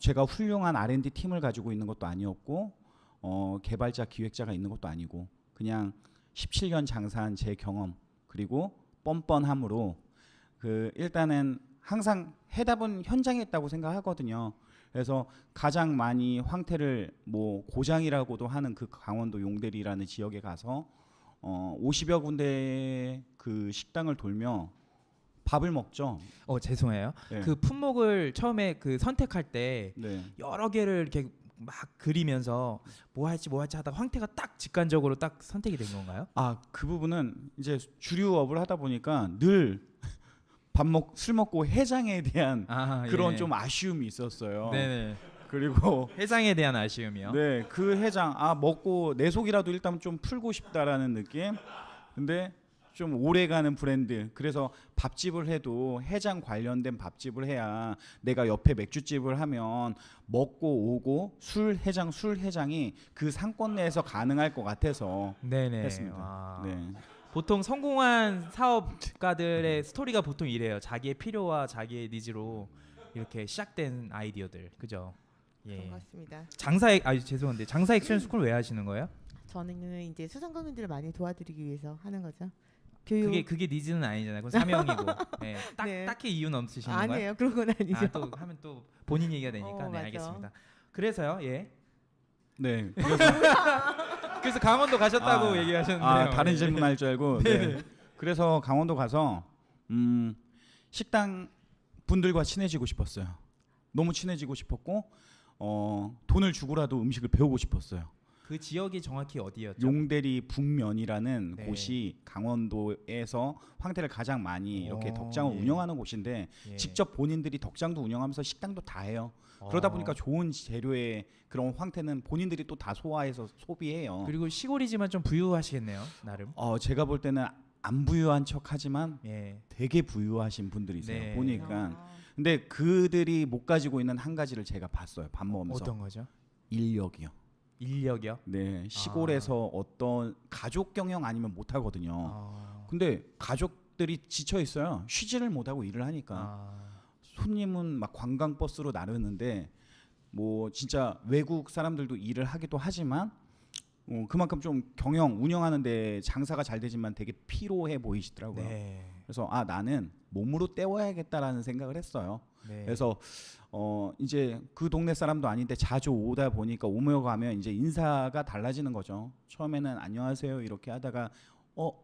C: 제가 훌륭한 R&D 팀을 가지고 있는 것도 아니었고 개발자 기획자가 있는 것도 아니고 그냥 17년 장사한 제 경험 그리고 뻔뻔함으로 그 일단은 항상 해답은 현장에 있다고 생각하거든요. 그래서 가장 많이 황태를 뭐 고장이라고도 하는 그 강원도 용대리라는 지역에 가서 50여 군데 그 식당을 돌며 밥을 먹죠.
A: 죄송해요.
C: 네.
A: 그 품목을 처음에 그 선택할 때
C: 네.
A: 여러 개를 이렇게 막 그리면서 뭐 할지 하다가 황태가 딱 직관적으로 딱 선택이 된 건가요?
C: 그 부분은 이제 주류업을 하다 보니까 늘 술 먹고 해장에 대한 그런
A: 예.
C: 좀 아쉬움이 있었어요.
A: 네네.
C: 그리고
A: 해장에 대한 아쉬움이요.
C: 네, 그 해장 먹고 내 속이라도 일단 좀 풀고 싶다라는 느낌. 근데 좀 오래가는 브랜드. 그래서 밥집을 해도 해장 관련된 밥집을 해야 내가 옆에 맥주집을 하면 먹고 오고 술 해장이 그 상권 내에서 가능할 것 같아서
A: 네네.
C: 했습니다. 네.
A: 보통 성공한 사업가들의 스토리가 보통 이래요. 자기의 필요와 자기의 니즈로 이렇게 시작된 아이디어들, 그죠? 예.
B: 반갑습니다.
A: 죄송한데 장사 액션 스쿨 왜 하시는 거예요?
B: 저는 이제 수성강님들을 많이 도와드리기 위해서 하는 거죠. 교육.
A: 그게 니즈는 아니잖아요. 그건 사명이고. 예.
B: 네.
A: 딱히 이유는 없으시는 거예요?
B: 아니에요. 그런 건 아니죠.
A: 또 하면 또 본인 얘기가 되니까. 네,
B: 맞아.
A: 알겠습니다. 그래서요. 예.
C: 네.
A: 그래서 강원도 가셨다고 얘기하셨는데요.
C: 다른
A: 예.
C: 질문 할 줄 알고. 네. 그래서 강원도 가서 식당 분들과 친해지고 싶었어요. 너무 친해지고 싶었고 돈을 주고라도 음식을 배우고 싶었어요.
A: 그 지역이 정확히 어디였죠?
C: 용대리 북면이라는
A: 네.
C: 곳이 강원도에서 황태를 가장 많이 이렇게
A: 오,
C: 덕장을
A: 예.
C: 운영하는 곳인데
A: 예.
C: 직접 본인들이 덕장도 운영하면서 식당도 다 해요. 그러다 보니까
A: 어.
C: 좋은 재료의 그런 황태는 본인들이 또 다 소화해서 소비해요.
A: 그리고 시골이지만 좀 부유하시겠네요, 나름.
C: 제가 볼 때는 안 부유한 척하지만
A: 예.
C: 되게 부유하신 분들이세요.
A: 네.
C: 보니까. 근데 그들이 못 가지고 있는 한 가지를 제가 봤어요. 밥 먹으면서.
A: 어떤 거죠?
C: 인력이요.
A: 인력이요?
C: 네, 시골에서 어떤 가족 경영 아니면 못 하거든요.
A: 아.
C: 근데 가족들이 지쳐 있어요. 쉬지를 못하고 일을 하니까.
A: 아.
C: 손님은 막 관광버스로 나르는데 뭐 진짜 외국 사람들도 일을 하기도 하지만 그만큼 좀 경영 운영하는데 장사가 잘 되지만 되게 피로해 보이시더라고요.
A: 네.
C: 그래서 나는 몸으로 때워야겠다라는 생각을 했어요.
A: 네.
C: 그래서 이제 그 동네 사람도 아닌데 자주 오다 보니까 오며 가면 이제 인사가 달라지는 거죠. 처음에는 안녕하세요 이렇게 하다가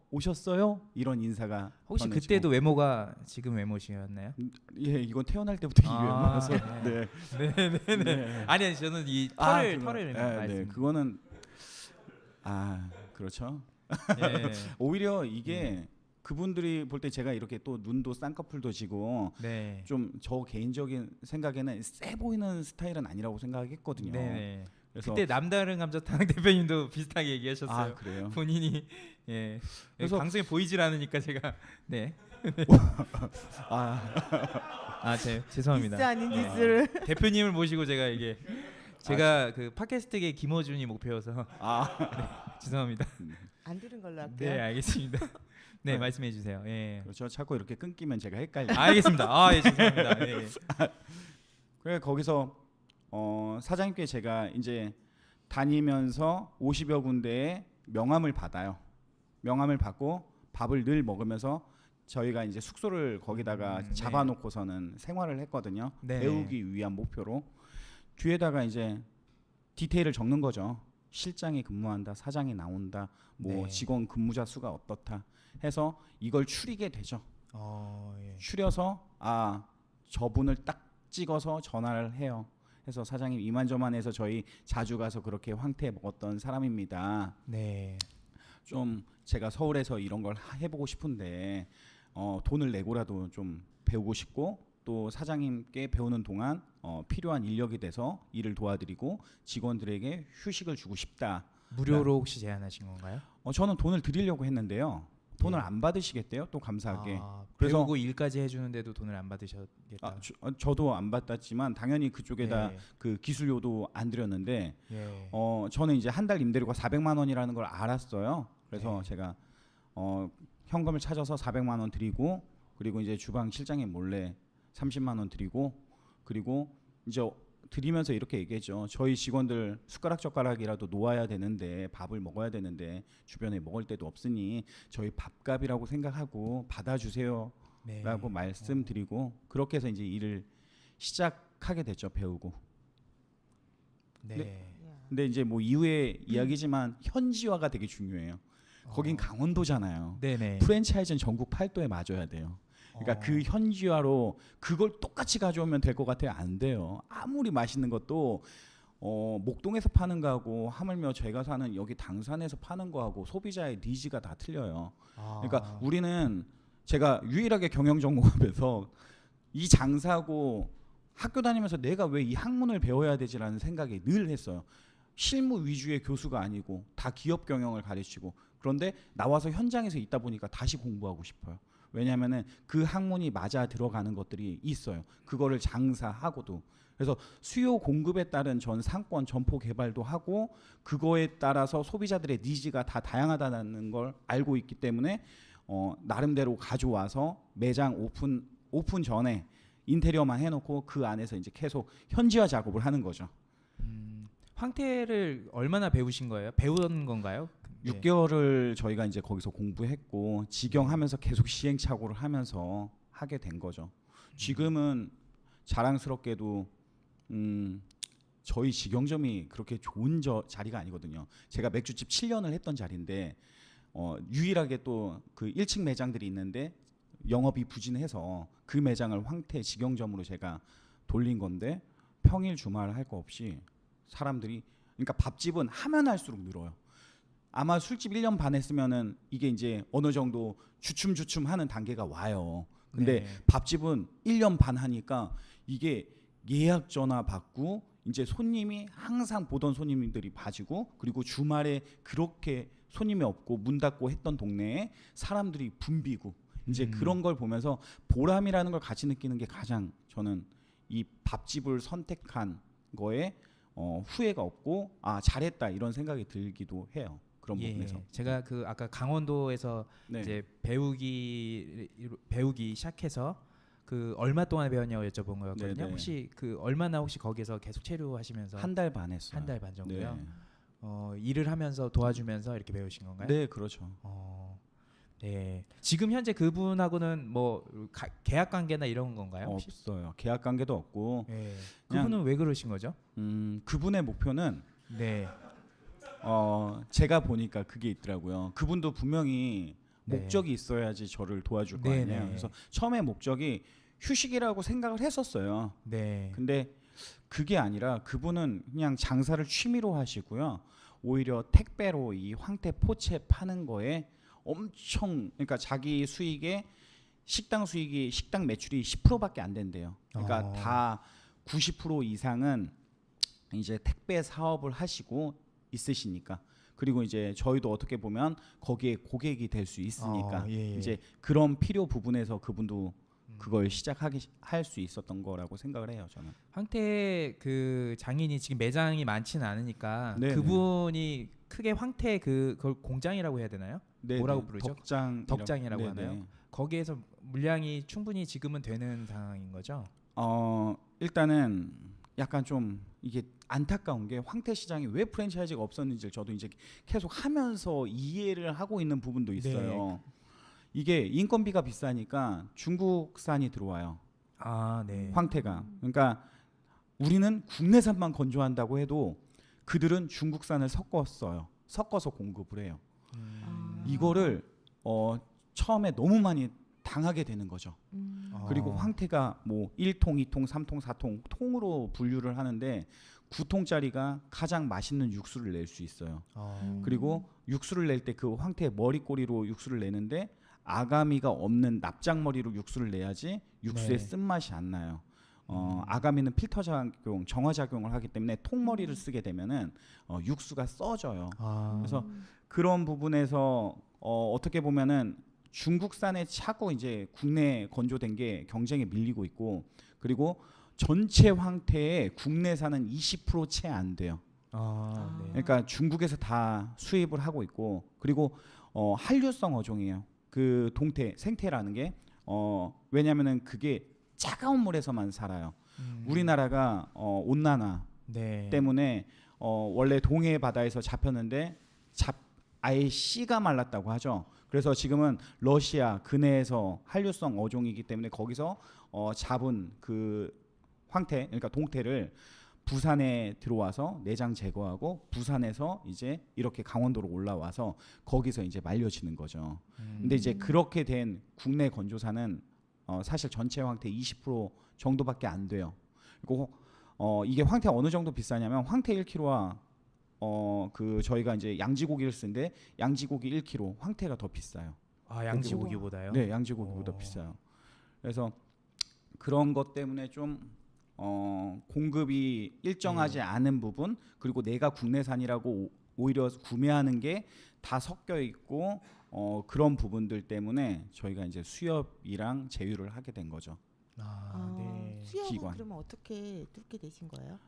C: 오셨어요? 이런 인사가
A: 혹시
C: 건네지고.
A: 그때도 외모가 지금 외모시였나요?
C: 예, 이건 태어날 때부터 이
A: 아,
C: 외모라서
A: 네.
C: 네.
A: 네네네. 아니 저는 이 털을
C: 네, 그거는 그렇죠.
A: 예.
C: 오히려 이게 그분들이 볼 때 제가 이렇게 또 눈도 쌍꺼풀도 지고
A: 네.
C: 좀 저 개인적인 생각에는 세 보이는 스타일은 아니라고 생각했거든요.
A: 네.
C: 그래서
A: 그때 남다른 감자탕 대표님도 비슷하게 얘기하셨어요.
C: 그래요.
A: 본인이 예.
C: 그래서-
A: 방송에 보이질 않으니까 제가 네. 죄송합니다.
B: 디스 아닌
A: 예.
B: 디스를.
A: 대표님을 모시고 제가 이게 제가 그 팟캐스트계 김어준이 목표여서 죄송합니다.
B: 안 들은 걸로 할게요.
A: 네, 알겠습니다. 네,
C: 네.
A: 말씀해 주세요. 예.
C: 그렇죠. 자꾸 이렇게 끊기면 제가 헷갈려.
A: 알겠습니다. 예, 죄송합니다. 예.
C: 그래 거기서 사장님께 제가 이제 다니면서 50여 군데의 명함을 받아요. 명함을 받고 밥을 늘 먹으면서 저희가 이제 숙소를 거기다가
A: 네.
C: 잡아놓고서는 생활을 했거든요.
A: 네.
C: 배우기 위한 목표로 뒤에다가 이제 디테일을 적는 거죠. 실장이 근무한다, 사장이 나온다, 뭐
A: 네.
C: 직원 근무자 수가 어떻다 해서 이걸 추리게 되죠.
A: 예.
C: 추려서 저분을 딱 찍어서 전화를 해요. 해서 사장님 이만저만해서 저희 자주 가서 그렇게 황태 먹었던 사람입니다.
A: 네.
C: 좀 제가 서울에서 이런 걸 해보고 싶은데 돈을 내고라도 좀 배우고 싶고 또 사장님께 배우는 동안 필요한 인력이 돼서 일을 도와드리고 직원들에게 휴식을 주고 싶다.
A: 무료로 혹시 제안하신 건가요?
C: 저는 돈을 드리려고 했는데요. 돈을
A: 예.
C: 안 받으시겠대요. 또 감사하게.
A: 그래서
C: 그래서-
A: 배우고 일까지 해주는데도 돈을 안 받으셨겠다.
C: 저도 안 받았지만 당연히 그쪽에다
A: 예.
C: 그 기술료도 안 드렸는데
A: 예.
C: 저는 이제 한 달 임대료가 400만 원이라는 걸 알았어요. 그래서
A: 네.
C: 제가 현금을 찾아서 400만 원 드리고 그리고 이제 주방 실장님 몰래 30만 원 드리고 그리고 이제 드리면서 이렇게 얘기했죠. 저희 직원들 숟가락 젓가락이라도 놓아야 되는데 밥을 먹어야 되는데 주변에 먹을 데도 없으니 저희 밥값이라고 생각하고 받아주세요라고
A: 네.
C: 말씀드리고 그렇게 해서 이제 일을 시작하게 됐죠. 배우고.
A: 네.
C: 근데 이제 뭐 이후의 이야기지만 현지화가 되게 중요해요. 거긴 강원도잖아요.
A: 네네.
C: 프랜차이즈는 전국 8도에 맞아야 돼요. 그러니까 그 현지화로 그걸 똑같이 가져오면 될 것 같아요. 안 돼요. 아무리 맛있는 것도 목동에서 파는 거하고 하물며 제가 사는 여기 당산에서 파는 거하고 소비자의 니즈가 다 틀려요. 그러니까 우리는 제가 유일하게 경영전공하면서 이 장사하고 학교 다니면서 내가 왜 이 학문을 배워야 되지라는 생각이 늘 했어요. 실무 위주의 교수가 아니고 다 기업 경영을 가르치고 그런데 나와서 현장에서 있다 보니까 다시 공부하고 싶어요. 왜냐하면은 그 학문이 맞아 들어가는 것들이 있어요. 그거를 장사하고도 그래서 수요 공급에 따른 전 상권 점포 개발도 하고 그거에 따라서 소비자들의 니즈가 다 다양하다는 걸 알고 있기 때문에 나름대로 가져와서 매장 오픈 전에 인테리어만 해놓고 그 안에서 이제 계속 현지화 작업을 하는 거죠.
A: 황태를 얼마나 배우신 거예요? 배운 건가요?
C: 6개월을 저희가 이제 거기서 공부했고 직영하면서 계속 시행착오를 하면서 하게 된 거죠. 지금은 자랑스럽게도 저희 직영점이 그렇게 좋은 자리가 아니거든요. 제가 맥주집 7년을 했던 자리인데 유일하게 또 그 1층 매장들이 있는데 영업이 부진해서 그 매장을 황태 직영점으로 제가 돌린 건데 평일 주말 할 거 없이 사람들이 그러니까 밥집은 하면 할수록 늘어요. 아마 술집 1년 반 했으면은 이게 이제 어느 정도 주춤주춤 하는 단계가 와요. 근데
A: 네.
C: 밥집은 1년 반 하니까 이게 예약 전화 받고 이제 손님이 항상 보던 손님들이 빠지고 그리고 주말에 그렇게 손님이 없고 문 닫고 했던 동네에 사람들이 붐비고 이제 그런 걸 보면서 보람이라는 걸 같이 느끼는 게 가장 저는 이 밥집을 선택한 거에 후회가 없고 아 잘했다 이런 생각이 들기도 해요. 그런
A: 예,
C: 부분에서.
A: 제가 그 아까 강원도에서
C: 네.
A: 이제 배우기 시작해서 그 얼마 동안 배웠냐고 여쭤본 거였거든요.
C: 네네.
A: 혹시 그 얼마나 혹시 거기서 계속 체류하시면서
C: 한 달 반 했어요.
A: 한 달 반 정도요?
C: 네.
A: 일을 하면서 도와주면서 이렇게 배우신 건가요?
C: 네, 그렇죠.
A: 네. 지금 현재 그분하고는 뭐 계약 관계나 이런 건가요? 혹시?
C: 없어요. 계약 관계도 없고
A: 네.
C: 그냥-
A: 그분은 왜 그러신 거죠?
C: 그분의 목표는
A: 네.
C: 제가 보니까 그게 있더라고요. 그분도 분명히
A: 네.
C: 목적이 있어야지 저를 도와줄 거
A: 네,
C: 아니에요.
A: 네.
C: 그래서 처음에 목적이 휴식이라고 생각을 했었어요.
A: 네.
C: 근데 그게 아니라 그분은 그냥 장사를 취미로 하시고요. 오히려 택배로 이 황태 포채 파는 거에 엄청 그러니까 자기 수익에 식당 수익이 식당 매출이 10%밖에 안 된대요. 그러니까 다 90% 이상은 이제 택배 사업을 하시고 있으시니까 그리고 이제 저희도 어떻게 보면 거기에 고객이 될 수 있으니까
A: 예.
C: 이제 그런 필요 부분에서 그분도 그걸 할 수 있었던 거라고 생각을 해요. 저는.
A: 황태 그 장인이 지금 매장이 많지는 않으니까
C: 네네.
A: 그분이 크게 황태 그걸 공장이라고 해야 되나요?
C: 네,
A: 뭐라고
C: 네.
A: 부르죠?
C: 네,
A: 덕장이라고
C: 네.
A: 하나요? 거기에서 물량이 충분히 지금은 되는 상황인 거죠?
C: 일단은 약간 좀 이게 안타까운 게 황태 시장이 왜 프랜차이즈가 없었는지를 저도 이제 계속 하면서 이해를 하고 있는 부분도 있어요. 이게 인건비가 비싸니까 중국산이 들어와요.
A: 아, 네.
C: 황태가. 그러니까 우리는 국내산만 건조한다고 해도 그들은 중국산을 섞어서 공급을 해요. 이거를 처음에 너무 많이 당하게 되는 거죠. 그리고 황태가 뭐 1통, 2통, 3통, 4통 통으로 분류를 하는데 9통짜리가 가장 맛있는 육수를 낼 수 있어요. 그리고 육수를 낼 때 그 황태 머리꼬리로 육수를 내는데 아가미가 없는 납작머리로 육수를 내야지 육수의
A: 네.
C: 쓴맛이 안 나요. 아가미는 필터 작용, 정화 작용을 하기 때문에 통머리를 쓰게 되면은 육수가 써져요. 그래서 그런 부분에서 어떻게 보면은 중국산에 차고 이제 국내 건조된 게 경쟁에 밀리고 있고 그리고 전체 황태의 국내산은 20% 채 안 돼요.
A: 네.
C: 그러니까 중국에서 다 수입을 하고 있고 그리고 한류성 어종이에요. 그 동태, 생태라는 게 왜냐면은 그게 차가운 물에서만 살아요. 우리나라가 온난화
A: 네.
C: 때문에 원래 동해 바다에서 잡혔는데 아예 씨가 말랐다고 하죠. 그래서 지금은 러시아 근해에서 한류성 어종이기 때문에 거기서 잡은 그 황태, 그러니까 동태를 부산에 들어와서 내장 제거하고 부산에서 이제 이렇게 강원도로 올라와서 거기서 이제 말려지는 거죠. 근데 이제 그렇게 된 국내 건조사는 사실 전체 황태 20% 정도밖에 안 돼요. 그리고 이게 황태가 어느 정도 비싸냐면 황태 1kg와 그 저희가 이제 양지고기를 쓰는데 양지고기 1kg 황태가 더 비싸요.
A: 양지고기보다요?
C: 네, 양지고기보다 비싸요. 그래서 그런 것 때문에 좀 공급이 일정하지 않은 부분 그리고 내가 국내산이라고 오히려 구매하는 게 다 섞여 있고 그런 부분들 때문에 저희가 이제 수협이랑 제휴를 하게 된 거죠.
A: 네.
B: 수협은
C: 기관.
B: 그러면 어떻게 뚫게 되신 거예요?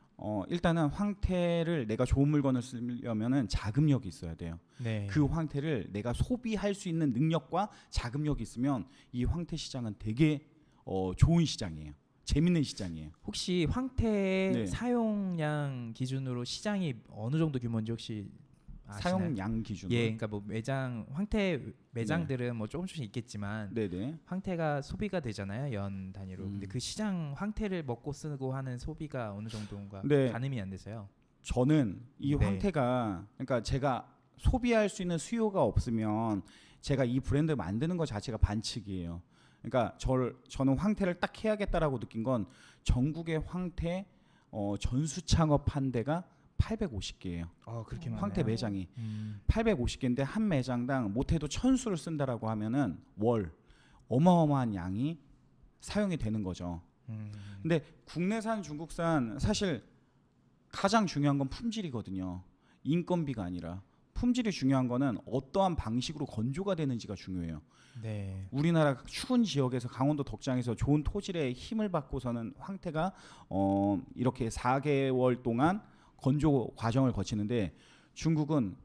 C: 일단은 황태를 내가 좋은 물건을 쓰려면은 자금력이 있어야 돼요.
A: 네.
C: 그 황태를 내가 소비할 수 있는 능력과 자금력이 있으면 이 황태 시장은 되게 좋은 시장이에요. 재밌는 시장이에요.
A: 혹시 황태
C: 네.
A: 사용량 기준으로 시장이 어느 정도 규모인지 혹시 아시나요?
C: 사용량 기준으로.
A: 예, 그러니까 뭐 황태 매장들은 뭐 조금씩 있겠지만
C: 네네.
A: 황태가 소비가 되잖아요, 연 단위로. 근데 그 시장 황태를 먹고 쓰고 하는 소비가 어느 정도인가
C: 네.
A: 가늠이 안 돼서요.
C: 저는 이
A: 네.
C: 황태가 그러니까 제가 소비할 수 있는 수요가 없으면 제가 이 브랜드 만드는 것 자체가 반칙이에요. 그러니까 저는 황태를 딱 해야겠다라고 느낀 건 전국의 황태 전수 창업한 데가 850개예요.
A: 그렇게 많아요.
C: 황태 매장이
A: 음.
C: 850개인데 한 매장당 못해도 1000수를 쓴다라고 하면은 월 어마어마한 양이 사용이 되는 거죠. 근데 국내산 중국산 사실 가장 중요한 건 품질이거든요. 인건비가 아니라 품질이 중요한 거는 어떠한 방식으로 건조가 되는지가 중요해요.
A: 네.
C: 우리나라 추운 지역에서 강원도 덕장에서 좋은 토질의 힘을 받고서는 황태가 이렇게 4개월 동안 건조 과정을 거치는데 중국은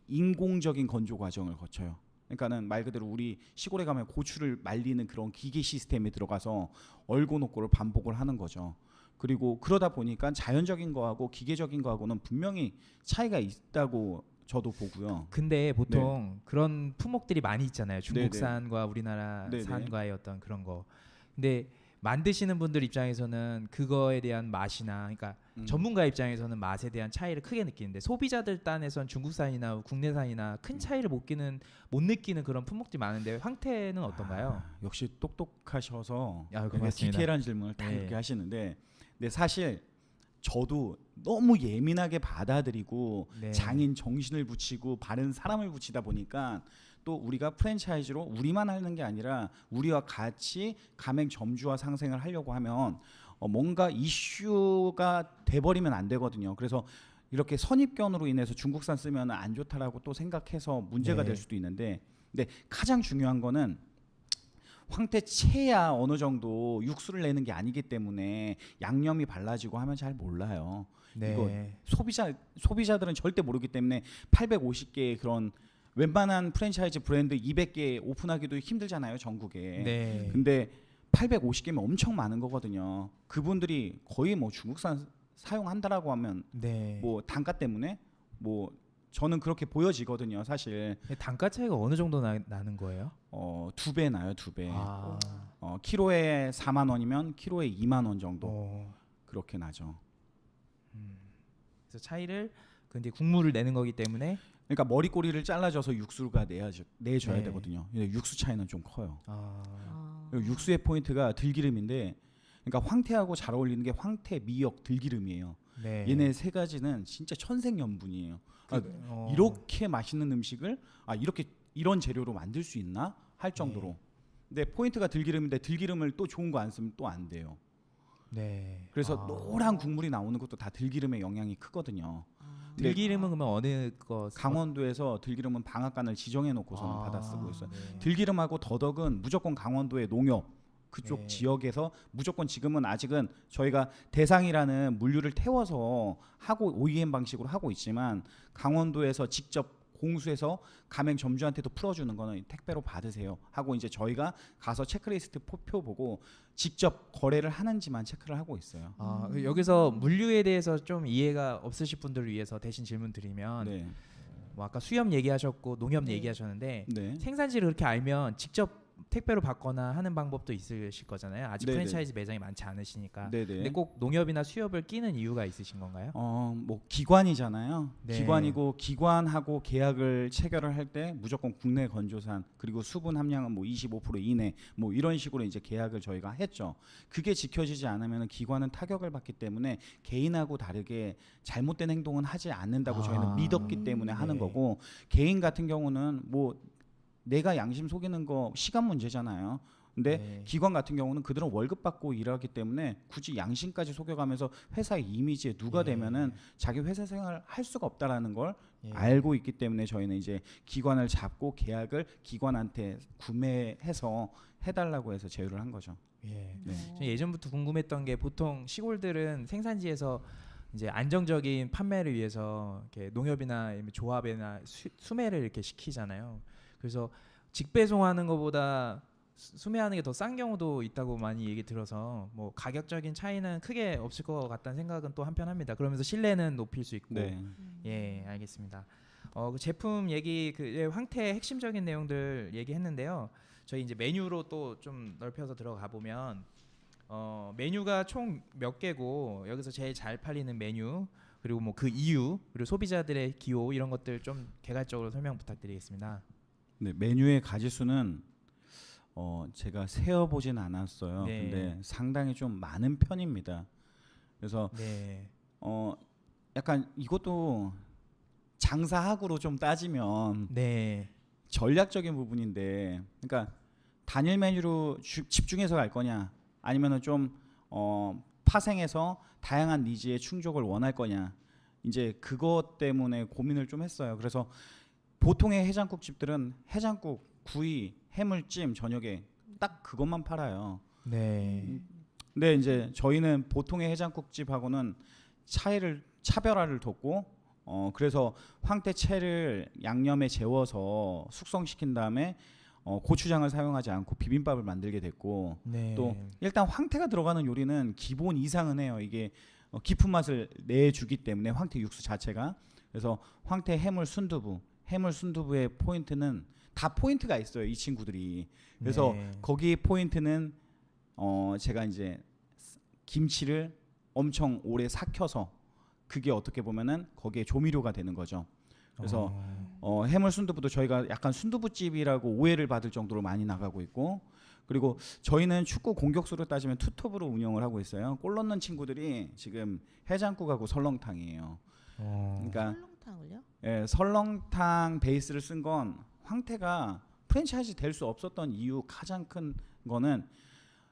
C: 인공적인 건조 과정을 거쳐요. 그러니까는 말 그대로 우리 시골에 가면 고추를 말리는 그런 기계 시스템에 들어가서 얼고 놓고를 반복을 하는 거죠. 그리고 그러다 보니까 자연적인 거하고 기계적인 거하고는 분명히 차이가 있다고 저도 보고요.
A: 근데 보통 그런 품목들이 많이 있잖아요.
C: 네네.
A: 중국산과 우리나라
C: 네네.
A: 산과의 어떤 그런 거. 근데 만드시는 분들 입장에서는 그거에 대한 맛이나, 그러니까 전문가 입장에서는 맛에 대한 차이를 크게 느끼는데 소비자들 딴에선 중국산이나 국내산이나 큰 차이를 못 느끼는 그런 품목들이 많은데 황태는 어떤가요?
C: 역시 똑똑하셔서
A: 아,
C: 되게
A: 고맙습니다.
C: 디테일한 질문을 다
A: 네.
C: 이렇게 하시는데, 근데 사실 저도 너무 예민하게 받아들이고
A: 네.
C: 장인 정신을 붙이고 바른 사람을 붙이다 보니까 또 우리가 프랜차이즈로 우리만 하는 게 아니라 우리와 같이 가맹 점주와 상생을 하려고 하면 뭔가 이슈가 돼버리면 안 되거든요. 그래서 이렇게 선입견으로 인해서 중국산 쓰면 안 좋다라고 또 생각해서 문제가
A: 네.
C: 될 수도 있는데, 근데 가장 중요한 거는 황태채야 어느 정도 육수를 내는 게 아니기 때문에 양념이 발라지고 하면 잘 몰라요.
A: 네.
C: 소비자들은 절대 모르기 때문에 850개의 그런 웬만한 프랜차이즈 브랜드 200개 오픈하기도 힘들잖아요, 전국에.
A: 네.
C: 근데 850개면 엄청 많은 거거든요. 그분들이 거의 뭐 중국산 사용한다라고 하면
A: 네.
C: 뭐 단가 때문에 뭐 저는 그렇게 보여지거든요, 사실.
A: 단가 차이가 어느 정도 나는 거예요?
C: 2배 나요, 2배.
A: 아.
C: 키로에 4만 원이면 키로에 2만 원 정도
A: 어.
C: 그렇게 나죠.
A: 그래서 차이를 근데 국물을 내는 거기 때문에
C: 그러니까 머리꼬리를 잘라줘서 육수가 내줘야
A: 네.
C: 되거든요. 근데 육수 차이는 좀 커요.
B: 아.
C: 그리고 육수의 포인트가 들기름인데, 그러니까 황태하고 잘 어울리는 게 황태, 미역, 들기름이에요.
A: 네.
C: 얘네 세 가지는 진짜 천생연분이에요.
A: 어.
C: 이렇게 맛있는 음식을 이렇게 이런 재료로 만들 수 있나 할 정도로.
A: 네.
C: 근데 포인트가 들기름인데 들기름을 또 좋은 거 안 쓰면 또 안 돼요.
A: 네.
C: 그래서 노란 국물이 나오는 것도 다 들기름의 영향이 크거든요. 근데
A: 들기름은 그러면 어느 거?
C: 강원도에서 들기름은 방앗간을 지정해 놓고서는 받아 쓰고 있어요.
A: 네.
C: 들기름하고 더덕은 무조건 강원도의 농협 그쪽
A: 네.
C: 지역에서 무조건, 지금은 아직은 저희가 대상이라는 물류를 태워서 하고 OEM 방식으로 하고 있지만 강원도에서 직접 공수해서 가맹 점주한테도 풀어주는 거는 택배로 받으세요 하고 이제 저희가 가서 체크리스트 표 보고 직접 거래를 하는지만 체크를 하고 있어요.
A: 여기서 물류에 대해서 좀 이해가 없으실 분들을 위해서 대신 질문 드리면
C: 네.
A: 뭐 아까 수협 얘기하셨고 농협
B: 네.
A: 얘기하셨는데
C: 네.
A: 생산지를 그렇게 알면 직접 택배로 받거나 하는 방법도 있으실 거잖아요. 아직
C: 네네.
A: 프랜차이즈 매장이 많지 않으시니까.
C: 네네.
A: 근데 꼭 농협이나 수협을 끼는 이유가 있으신 건가요?
C: 뭐 기관이잖아요.
A: 네.
C: 기관이고 기관하고 계약을 체결을 할 때 무조건 국내 건조산 그리고 수분 함량은 뭐 25% 이내 뭐 이런 식으로 이제 계약을 저희가 했죠. 그게 지켜지지 않으면 기관은 타격을 받기 때문에 개인하고 다르게 잘못된 행동은 하지 않는다고 저희는 믿었기 때문에 하는
A: 네.
C: 거고, 개인 같은 경우는 뭐 내가 양심 속이는 거 시간 문제잖아요. 근데
A: 네.
C: 기관 같은 경우는 그들은 월급 받고 일하기 때문에 굳이 양심까지 속여가면서 회사의 이미지에 누가
A: 예.
C: 되면은 자기 회사 생활을 할 수가 없다라는 걸
A: 예.
C: 알고 있기 때문에 저희는 이제 기관을 잡고 계약을 기관한테 구매해서 해달라고 해서 제휴를 한 거죠.
A: 예.
C: 네.
A: 저는 예전부터 궁금했던 게 보통 시골들은 생산지에서 이제 안정적인 판매를 위해서 이렇게 농협이나 아니면 조합이나 수매를 이렇게 시키잖아요. 그래서 직배송하는 것보다 수매하는 게 더 싼 경우도 있다고 많이 얘기 들어서 뭐 가격적인 차이는 크게 없을 것 같다는 생각은 또 한편 합니다. 그러면서 신뢰는 높일 수 있고.
C: 네.
A: 예, 알겠습니다. 그 제품 얘기 황태 핵심적인 내용들 얘기했는데요. 저희 이제 메뉴로 또 좀 넓혀서 들어가 보면 메뉴가 총 몇 개고 여기서 제일 잘 팔리는 메뉴 그리고 뭐 그 이유 그리고 소비자들의 기호 이런 것들 좀 개괄적으로 설명 부탁드리겠습니다.
C: 네, 메뉴의 가지수는 제가 세어보진 않았어요.
A: 네.
C: 근데 상당히 좀 많은 편입니다. 그래서
A: 네.
C: 약간 이것도 장사학으로 좀 따지면
A: 네.
C: 전략적인 부분인데, 그러니까 단일 메뉴로 집중해서 갈 거냐, 아니면은 좀 파생해서 다양한 니즈의 충족을 원할 거냐, 이제 그것 때문에 고민을 좀 했어요. 그래서 보통의 해장국 집들은 해장국, 구이, 해물찜 저녁에 딱 그것만 팔아요.
A: 네.
C: 근데 이제 저희는 보통의 해장국집하고는 차별화를 뒀고, 그래서 황태채를 양념에 재워서 숙성시킨 다음에 고추장을 사용하지 않고 비빔밥을 만들게 됐고,
A: 네.
C: 또 일단 황태가 들어가는 요리는 기본 이상은 해요. 이게 깊은 맛을 내주기 때문에 황태 육수 자체가. 그래서 황태 해물 순두부의 포인트는 다 포인트가 있어요, 이 친구들이. 그래서
A: 네.
C: 거기에 포인트는 제가 이제 김치를 엄청 오래 삭혀서, 그게 어떻게 보면은 거기에 조미료가 되는 거죠. 그래서 해물 순두부도 저희가 약간 순두부집이라고 오해를 받을 정도로 많이 나가고 있고, 그리고 저희는 축구 공격수로 따지면 투톱으로 운영을 하고 있어요. 골 넣는 친구들이 지금 해장국하고 설렁탕이에요. 그러니까
B: 설렁탕을요?
C: 예, 설렁탕 베이스를 쓴 건 황태가 프랜차이즈 될 수 없었던 이유 가장 큰 거는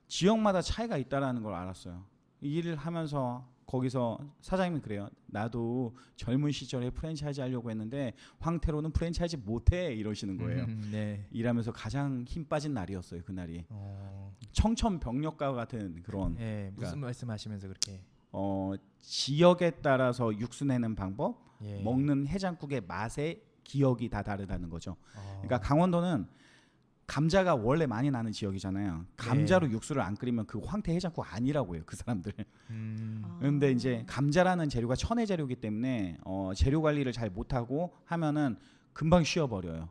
C: 지역마다 차이가 있다라는 걸 알았어요. 이 일을 하면서 거기서 사장님이 그래요. 나도 젊은 시절에 프랜차이즈 하려고 했는데 황태로는 프랜차이즈 못해, 이러시는 거예요.
A: 네.
C: 일하면서 가장 힘 빠진 날이었어요, 그날이.
A: 어.
C: 청천벽력과 같은 그런
A: 네. 무슨
C: 그러니까
A: 말씀하시면서 그렇게?
C: 지역에 따라서 육수 내는 방법,
A: 예.
C: 먹는 해장국의 맛의 기억이 다 다르다는 거죠.
A: 어.
C: 그러니까 강원도는 감자가 원래 많이 나는 지역이잖아요. 감자로 육수를 안 끓이면 그 황태 해장국 아니라고 해요, 그 사람들. 그런데 이제 감자라는 재료가 천혜 재료이기 때문에 재료 관리를 잘 못하고 하면은 금방 쉬어버려요.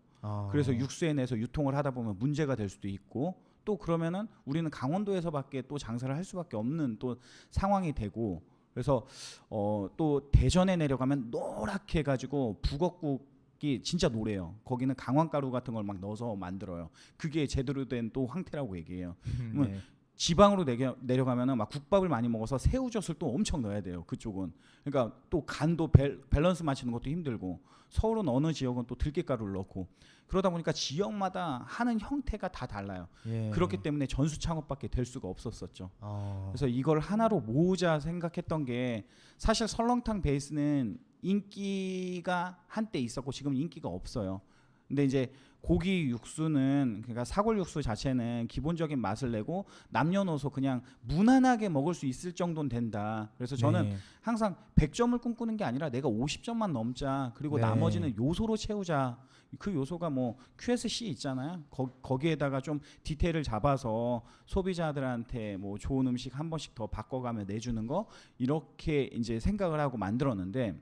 C: 그래서 육수에 내서 유통을 하다 보면 문제가 될 수도 있고, 또 그러면은 우리는 강원도에서밖에 또 장사를 할 수밖에 없는 또 상황이 되고, 그래서 또 대전에 내려가면 노랗게 해가지고 북엇국이 진짜 노래요. 거기는 강황가루 같은 걸 막 넣어서 만들어요. 그게 제대로 된 또 황태라고 얘기해요.
A: 네.
C: 지방으로 내려가면은 막 국밥을 많이 먹어서 새우젓을 또 엄청 넣어야 돼요, 그쪽은. 그러니까 또 간도 밸런스 맞추는 것도 힘들고, 서울은 어느 지역은 또 들깨가루를 넣고, 그러다 보니까 지역마다 하는 형태가 다 달라요.
A: 예.
C: 그렇기 때문에 전수 창업밖에 될 수가 없었었죠.
A: 어.
C: 그래서 이걸 하나로 모으자 생각했던 게, 사실 설렁탕 베이스는 인기가 한때 있었고 지금 인기가 없어요. 근데 이제 고기 육수는, 그러니까 사골 육수 자체는 기본적인 맛을 내고 남녀노소 그냥 무난하게 먹을 수 있을 정도는 된다. 그래서 저는
A: 네.
C: 항상 100점을 꿈꾸는 게 아니라 내가 50점만 넘자. 그리고
A: 네.
C: 나머지는 요소로 채우자. 그 요소가 뭐 QSC 있잖아요. 거기에다가 좀 디테일을 잡아서 소비자들한테 뭐 좋은 음식 한 번씩 더 바꿔가며 내주는 거, 이렇게 이제 생각을 하고 만들었는데,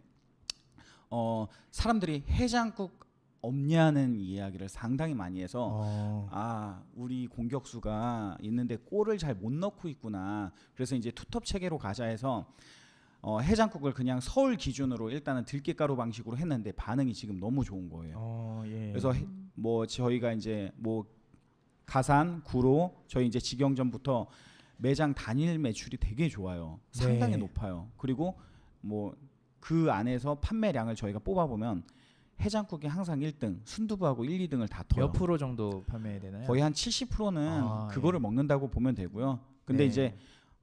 C: 사람들이 해장국 없냐는 이야기를 상당히 많이 해서 우리 공격수가 있는데 골을 잘 못 넣고 있구나. 그래서 이제 투톱 체계로 가자 해서 해장국을 그냥 서울 기준으로 일단은 들깨가루 방식으로 했는데 반응이 지금 너무 좋은 거예요.
A: 예.
C: 그래서 뭐 저희가 이제 뭐 가산, 구로, 저희 이제 직영점부터 매장 단일 매출이 되게 좋아요. 상당히
A: 네.
C: 높아요. 그리고 뭐 그 안에서 판매량을 저희가 뽑아보면 해장국이 항상 1등, 순두부하고 1, 2등을 다 터요.
A: 몇 프로 정도 판매되나요?
C: 거의 한 70%는 그거를
A: 예.
C: 먹는다고 보면 되고요. 근데
A: 네.
C: 이제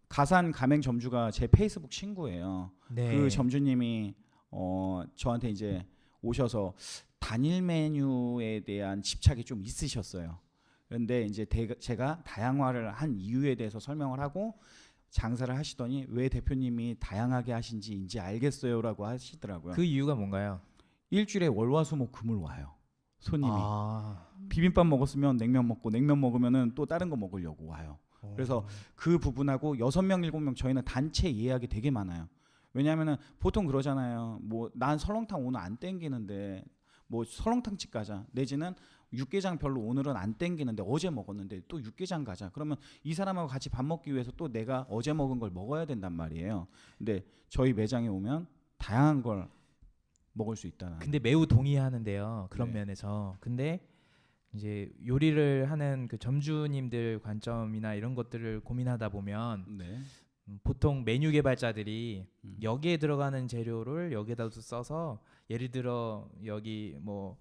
C: 가산 가맹 점주가 제 페이스북 친구예요.
A: 네.
C: 그 점주님이 저한테 이제 오셔서 단일 메뉴에 대한 집착이 좀 있으셨어요. 그런데 이제 제가 다양화를 한 이유에 대해서 설명을 하고 장사를 하시더니 왜 대표님이 다양하게 하신지 이제 알겠어요라고 하시더라고요.
A: 그 이유가 뭔가요?
C: 일주일에 월화수목금을 와요, 손님이.
A: 아.
C: 비빔밥 먹었으면 냉면 먹고, 냉면 먹으면은 또 다른 거 먹으려고 와요. 그래서 그 부분하고 6명 7명 저희는 단체 예약이 되게 많아요. 왜냐하면은 보통 그러잖아요. 뭐 난 설렁탕 오늘 안 땡기는데 뭐 설렁탕집 가자, 내지는 육개장 별로 오늘은 안 땡기는데 어제 먹었는데 또 육개장 가자. 그러면 이 사람하고 같이 밥 먹기 위해서 또 내가 어제 먹은 걸 먹어야 된단 말이에요. 근데 저희 매장에 오면 다양한 걸 먹을 수 있다는.
A: 근데 매우 동의하는데요. 그런
C: 네.
A: 면에서. 근데 이제 요리를 하는 그 점주님들 관점이나 이런 것들을 고민하다 보면
C: 네.
A: 보통 메뉴 개발자들이
C: 음.
A: 여기에 들어가는 재료를 여기에다 써서 예를 들어 여기 뭐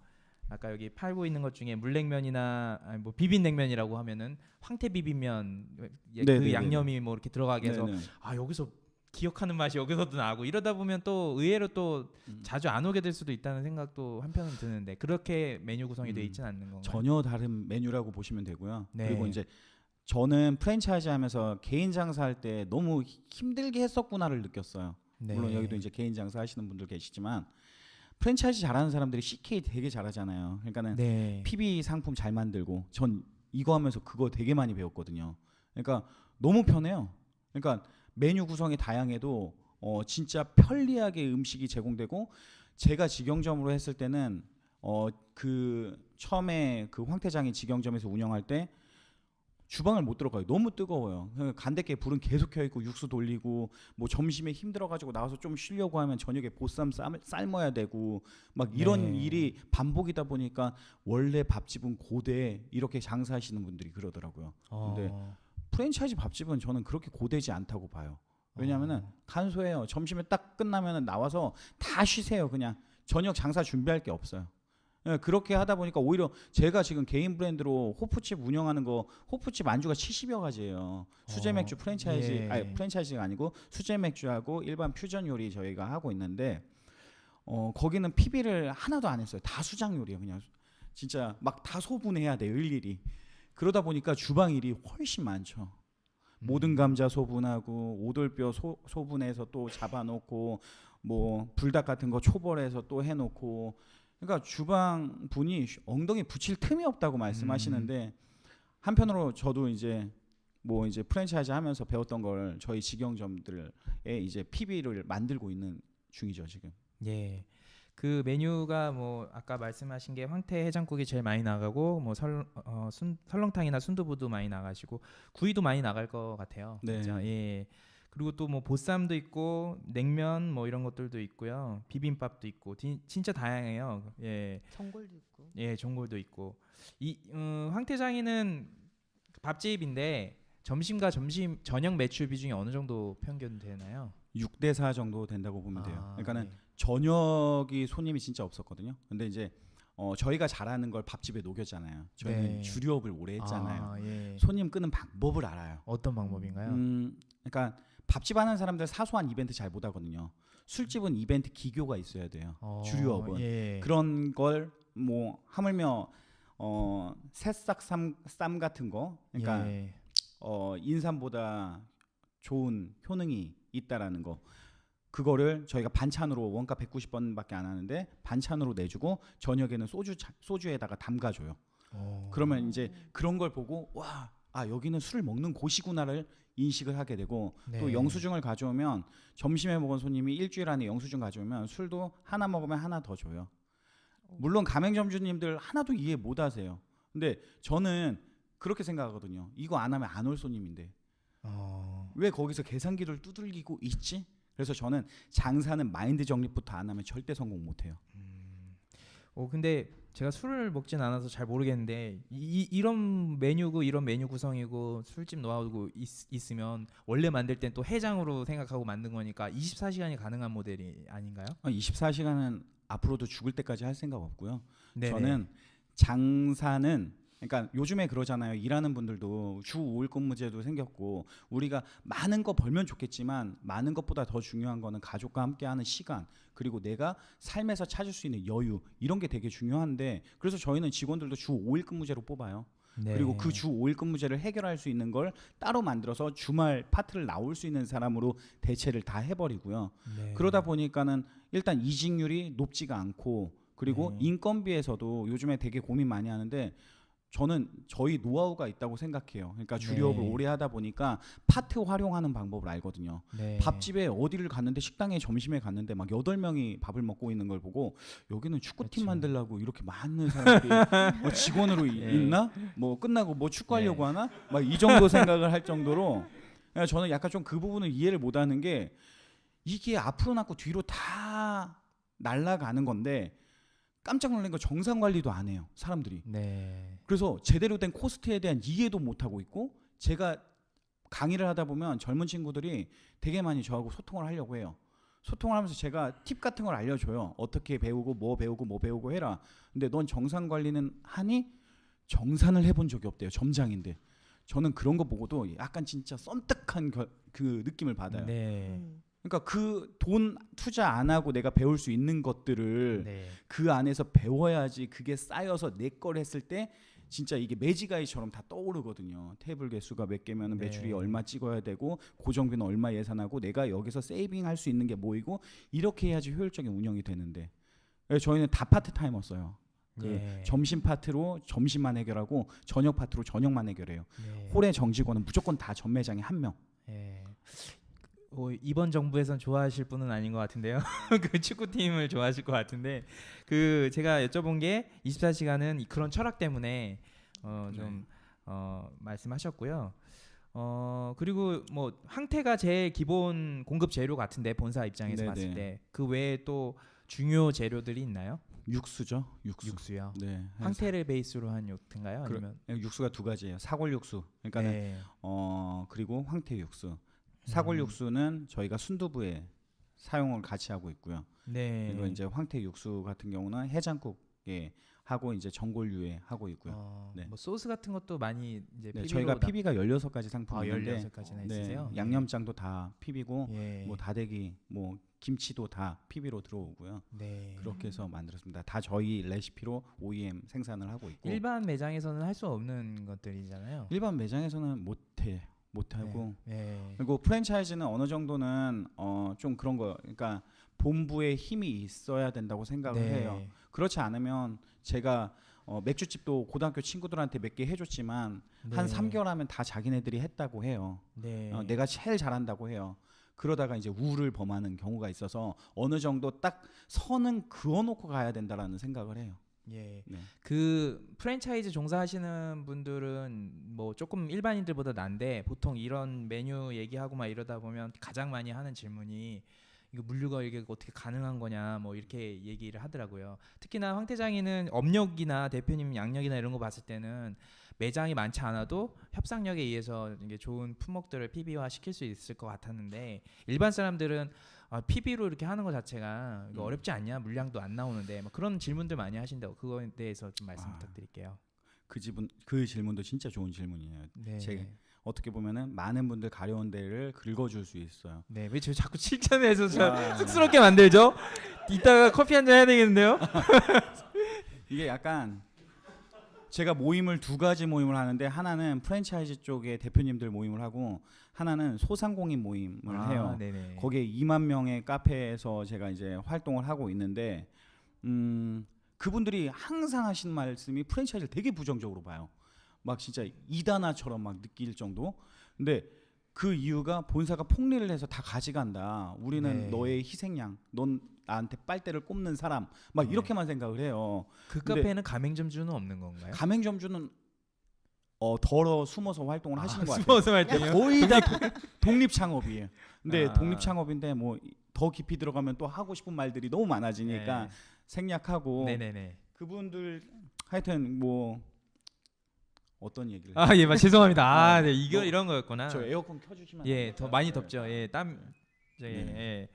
A: 아까 여기 팔고 있는 것 중에 물냉면이나 아니 뭐 비빔냉면이라고 하면은 황태 비빔면 그
C: 네네네네.
A: 양념이 뭐 이렇게 들어가게 해서
C: 네네.
A: 아 여기서 기억하는 맛이 여기서도 나고 이러다 보면 또 의외로 또 자주 안 오게 될 수도 있다는 생각도 한편은 드는데 그렇게 메뉴 구성이 돼 있지는 않는 건가요?
C: 전혀 다른 메뉴라고 보시면 되고요.
A: 네.
C: 그리고 이제 저는 프랜차이즈 하면서 개인 장사할 때 너무 힘들게 했었구나를 느꼈어요.
A: 네.
C: 물론 여기도 이제 개인 장사 하시는 분들 계시지만 프랜차이즈 잘하는 사람들이 CK 되게 잘하잖아요. 그러니까는
A: 네.
C: PB 상품 잘 만들고 전 이거 하면서 그거 되게 많이 배웠거든요. 그러니까 너무 편해요. 그러니까 메뉴 구성이 다양해도 진짜 편리하게 음식이 제공되고 제가 직영점으로 했을 때는 그 처음에 그 황태장이 직영점에서 운영할 때 주방을 못 들어가요. 너무 뜨거워요. 간대께 불은 계속 켜 있고 육수 돌리고 뭐 점심에 힘들어가지고 나와서 좀 쉬려고 하면 저녁에 보쌈 삶아야 되고 막 이런
A: 네.
C: 일이 반복이다 보니까 원래 밥집은 고대 이렇게 장사하시는 분들이 그러더라고요. 근데 프랜차이즈 밥집은 저는 그렇게 고되지 않다고 봐요. 왜냐하면은 간소해요. 점심에 딱 끝나면은 나와서 다 쉬세요. 그냥 저녁 장사 준비할 게 없어요. 예, 그렇게 하다 보니까 오히려 제가 지금 개인 브랜드로 호프집 운영하는 거 호프집 안주가 70여 가지예요. 수제 맥주 프랜차이즈
A: 예.
C: 아니 프랜차이즈가 아니고 수제 맥주하고 일반 퓨전 요리 저희가 하고 있는데 거기는 PB를 하나도 안 했어요. 다 수장 요리예요. 그냥 진짜 막 다 소분해야 돼요. 일일이. 그러다 보니까 주방 일이 훨씬 많죠. 모든 감자 소분하고 오돌뼈 소분해서 또 잡아놓고 뭐 불닭 같은 거 초벌해서 또 해놓고 그러니까 주방 분이 엉덩이 붙일 틈이 없다고 말씀하시는데 한편으로 저도 이제 뭐 이제 프랜차이즈 하면서 배웠던 걸 저희 직영점들에 이제 PB를 만들고 있는 중이죠 지금.
A: 예. 그 메뉴가 뭐 아까 말씀하신 게 황태 해장국이 제일 많이 나가고 뭐 설렁탕이나 순두부도 많이 나가시고 구이도 많이 나갈 것 같아요.
C: 네.
A: 진짜. 예. 그리고 또 뭐 보쌈도 있고 냉면 뭐 이런 것들도 있고요. 비빔밥도 있고 진짜 다양해요. 예.
B: 전골도 있고.
A: 예, 전골도 있고. 이 황태장이는 밥집인데 점심과 저녁 매출 비중이 어느 정도 평균 되나요?
C: 6대 4 정도 된다고 보면 돼요. 그러니까는
A: 예.
C: 저녁이 손님이 진짜 없었거든요. 근데 이제 저희가 잘하는 걸 밥집에 녹였잖아요. 저희는
A: 네.
C: 주류업을 오래 했잖아요.
A: 예.
C: 손님 끄는 방법을 알아요.
A: 어떤 방법인가요?
C: 그러니까 밥집 하는 사람들 사소한 이벤트 잘 못 하거든요. 술집은 이벤트 기교가 있어야 돼요. 주류업은
A: 예.
C: 그런 걸 뭐 하물며 새싹 쌈 같은 거, 그러니까
A: 예.
C: 인삼보다 좋은 효능이 있다라는 거. 그거를 저희가 반찬으로 원가 190원밖에 안 하는데 반찬으로 내주고 저녁에는 소주에다가 담가줘요. 그러면 이제 그런 걸 보고 와, 여기는 술을 먹는 곳이구나를 인식을 하게 되고
A: 네.
C: 또 영수증을 가져오면 점심에 먹은 손님이 일주일 안에 영수증 가져오면 술도 하나 먹으면 하나 더 줘요. 물론 가맹점주님들 하나도 이해 못 하세요. 근데 저는 그렇게 생각하거든요. 이거 안 하면 안 올 손님인데 왜 거기서 계산기를 두들기고 있지? 그래서 저는 장사는 마인드 정립부터 안 하면 절대 성공 못 해요.
A: 근데 제가 술을 먹진 않아서 잘 모르겠는데 이런 메뉴고 이런 메뉴 구성이고 술집 노하우고 있으면 원래 만들 땐 또 해장으로 생각하고 만든 거니까 24시간이 가능한 모델이 아닌가요?
C: 24시간은 앞으로도 죽을 때까지 할 생각 없고요.
A: 네네.
C: 저는 장사는 그러니까 요즘에 그러잖아요. 일하는 분들도 주 5일 근무제도 생겼고 우리가 많은 거 벌면 좋겠지만 많은 것보다 더 중요한 거는 가족과 함께하는 시간 그리고 내가 삶에서 찾을 수 있는 여유 이런 게 되게 중요한데 그래서 저희는 직원들도 주 5일 근무제로 뽑아요.
A: 네.
C: 그리고 그 주 5일 근무제를 해결할 수 있는 걸 따로 만들어서 주말 파트를 나올 수 있는 사람으로 대체를 다 해버리고요.
A: 네.
C: 그러다 보니까는 일단 이직률이 높지가 않고 그리고
A: 네.
C: 인건비에서도 요즘에 되게 고민 많이 하는데 저는 저희 노하우가 있다고 생각해요. 그러니까 주류업을
A: 네.
C: 오래 하다 보니까 파트 활용하는 방법을 알거든요.
A: 네.
C: 밥집에 어디를 갔는데 식당에 점심에 갔는데 막 8명이 밥을 먹고 있는 걸 보고 여기는 축구팀
A: 그렇죠.
C: 만들려고 이렇게 많은 사람들이 뭐 직원으로
A: 네.
C: 있나? 뭐 끝나고 뭐 축구하려고
A: 네.
C: 하나? 막 이 정도 생각을 할 정도로 저는 약간 좀 그 부분을 이해를 못 하는 게 이게 앞으로 났고 뒤로 다 날아가는 건데 깜짝 놀란 거 정상 관리도 안 해요. 사람들이.
A: 네.
C: 그래서 제대로 된 코스트에 대한 이해도 못 하고 있고 제가 강의를 하다 보면 젊은 친구들이 되게 많이 저하고 소통을 하려고 해요. 소통을 하면서 제가 팁 같은 걸 알려줘요. 어떻게 배우고 뭐 배우고 해라. 근데 넌 정산 관리는 하니? 정산을 해본 적이 없대요. 점장인데. 저는 그런 거 보고도 약간 진짜 썸뜩한 그 느낌을 받아요.
A: 네.
C: 그러니까 그 돈 투자 안 하고 내가 배울 수 있는 것들을
A: 네.
C: 그 안에서 배워야지 그게 쌓여서 내 걸 했을 때 진짜 이게 매지가이처럼 다 떠오르거든요. 테이블 개수가 몇 개면
A: 네.
C: 매출이 얼마 찍어야 되고 고정비는 얼마 예산하고 내가 여기서 세이빙할 수 있는 게 뭐이고 이렇게 해야지 효율적인 운영이 되는데 저희는 다 파트타이머 써요. 그
A: 예.
C: 점심 파트로 점심만 해결하고 저녁 파트로 저녁만 해결해요.
A: 네.
C: 홀의 정직원은 무조건 다 전 매장에 한 명.
A: 예. 이번 정부에선 좋아하실 분은 아닌 것 같은데요. 그 축구팀을 좋아하실 것 같은데 그 제가 여쭤본 게 24시간은 그런 철학 때문에 좀 말씀하셨고요. 그리고 뭐 항태가 제일 기본 공급 재료 같은데 본사 입장에서
C: 네네.
A: 봤을 때 그 외에 또 중요 재료들이 있나요?
C: 육수죠. 육수.
A: 육수요.
C: 네.
A: 황태를 베이스로 한 육수인가요? 아니면
C: 육수가 두 가지예요. 사골 육수. 그러니까는
A: 네.
C: 그리고 황태 육수. 사골 육수는 저희가 순두부에 사용을 같이 하고 있고요.
A: 네.
C: 그리고 이제 황태 육수 같은 경우는 해장국에 하고 이제 전골류에 하고 있고요. 네.
A: 뭐 소스 같은 것도 많이 이제
C: 네,
A: PB로
C: 저희가 PB가 16가지 상품이 있는데
A: 16가지나
C: 네,
A: 있으세요?
C: 양념장도 다 PB고
A: 예.
C: 뭐 다대기, 뭐 김치도 다 PB로 들어오고요.
A: 네.
C: 그렇게 해서 만들었습니다. 다 저희 레시피로 OEM 생산을 하고 있고
A: 일반 매장에서는 할 수 없는 것들이잖아요.
C: 일반 매장에서는 못하고
A: 네.
C: 그리고 프랜차이즈는 어느 정도는 좀 그런 거 그러니까 본부에 힘이 있어야 된다고 생각을
A: 네.
C: 해요. 그렇지 않으면 제가 맥주집도 고등학교 친구들한테 몇 개 해줬지만 한
A: 네.
C: 3개월 하면 다 자기네들이 했다고 해요.
A: 네.
C: 내가 제일 잘한다고 해요. 그러다가 이제 우를 범하는 경우가 있어서 어느 정도 딱 선은 그어놓고 가야 된다라는 생각을 해요.
A: 예.
C: 네.
A: 그 프랜차이즈 종사하시는 분들은 뭐 조금 일반인들보다 난데 보통 이런 메뉴 얘기하고 막 이러다 보면 가장 많이 하는 질문이 이거 물류가 이게 어떻게 가능한 거냐 뭐 이렇게 얘기를 하더라고요. 특히나 황태장이는 업력이나 대표님 양력이나 이런 거 봤을 때는 매장이 많지 않아도 협상력에 의해서 이게 좋은 품목들을 PB화 시킬 수 있을 것 같았는데 일반 사람들은 PB로 이렇게 하는 것 자체가 이거 어렵지 않냐 물량도 안 나오는데 뭐 그런 질문들 많이 하신다고 그거에 대해서 좀 말씀 부탁드릴게요.
C: 그 질문도 진짜 좋은 질문이에요.
A: 네.
C: 제가 어떻게 보면은 많은 분들 가려운 데를 긁어줄 수 있어요.
A: 네, 왜 저 자꾸 칭찬해서 저
C: 아.
A: 쑥스럽게 만들죠? 이따가 커피 한 잔 해야 되겠는데요?
C: 이게 약간 제가 모임을 두 가지 모임을 하는데 하나는 프랜차이즈 쪽에 대표님들 모임을 하고 하나는 소상공인 모임을 해요.
A: 네네.
C: 거기에 2만 명의 카페에서 제가 이제 활동을 하고 있는데 그분들이 항상 하시는 말씀이 프랜차이즈를 되게 부정적으로 봐요. 막 진짜 이단아처럼 막 느낄 정도. 근데 그 이유가 본사가 폭리를 해서 다 가져간다. 우리는
A: 네.
C: 너의 희생양. 넌 나한테 빨대를 꼽는 사람. 막
A: 네.
C: 이렇게만 생각을 해요.
A: 그
C: 근데
A: 카페에는 가맹점주는 없는 건가요?
C: 가맹점주는 덜어 숨어서 활동을 하시는 것 같아요.
A: 숨어서 할 때요?
C: 거의 다 독립 창업이에요. 근데
A: 아.
C: 독립 창업인데 뭐 더 깊이 들어가면 또 하고 싶은 말들이 너무 많아지니까
A: 네.
C: 생략하고
A: 네네네.
C: 그분들 하여튼 뭐 어떤 얘기를
A: 예, 죄송합니다. 네, 이런 거였구나.
C: 저 에어컨 켜주시면
A: 예,
C: 안
A: 더
C: 될까요?
A: 많이
C: 네.
A: 덥죠. 예, 땀. 예,
C: 네.
A: 예.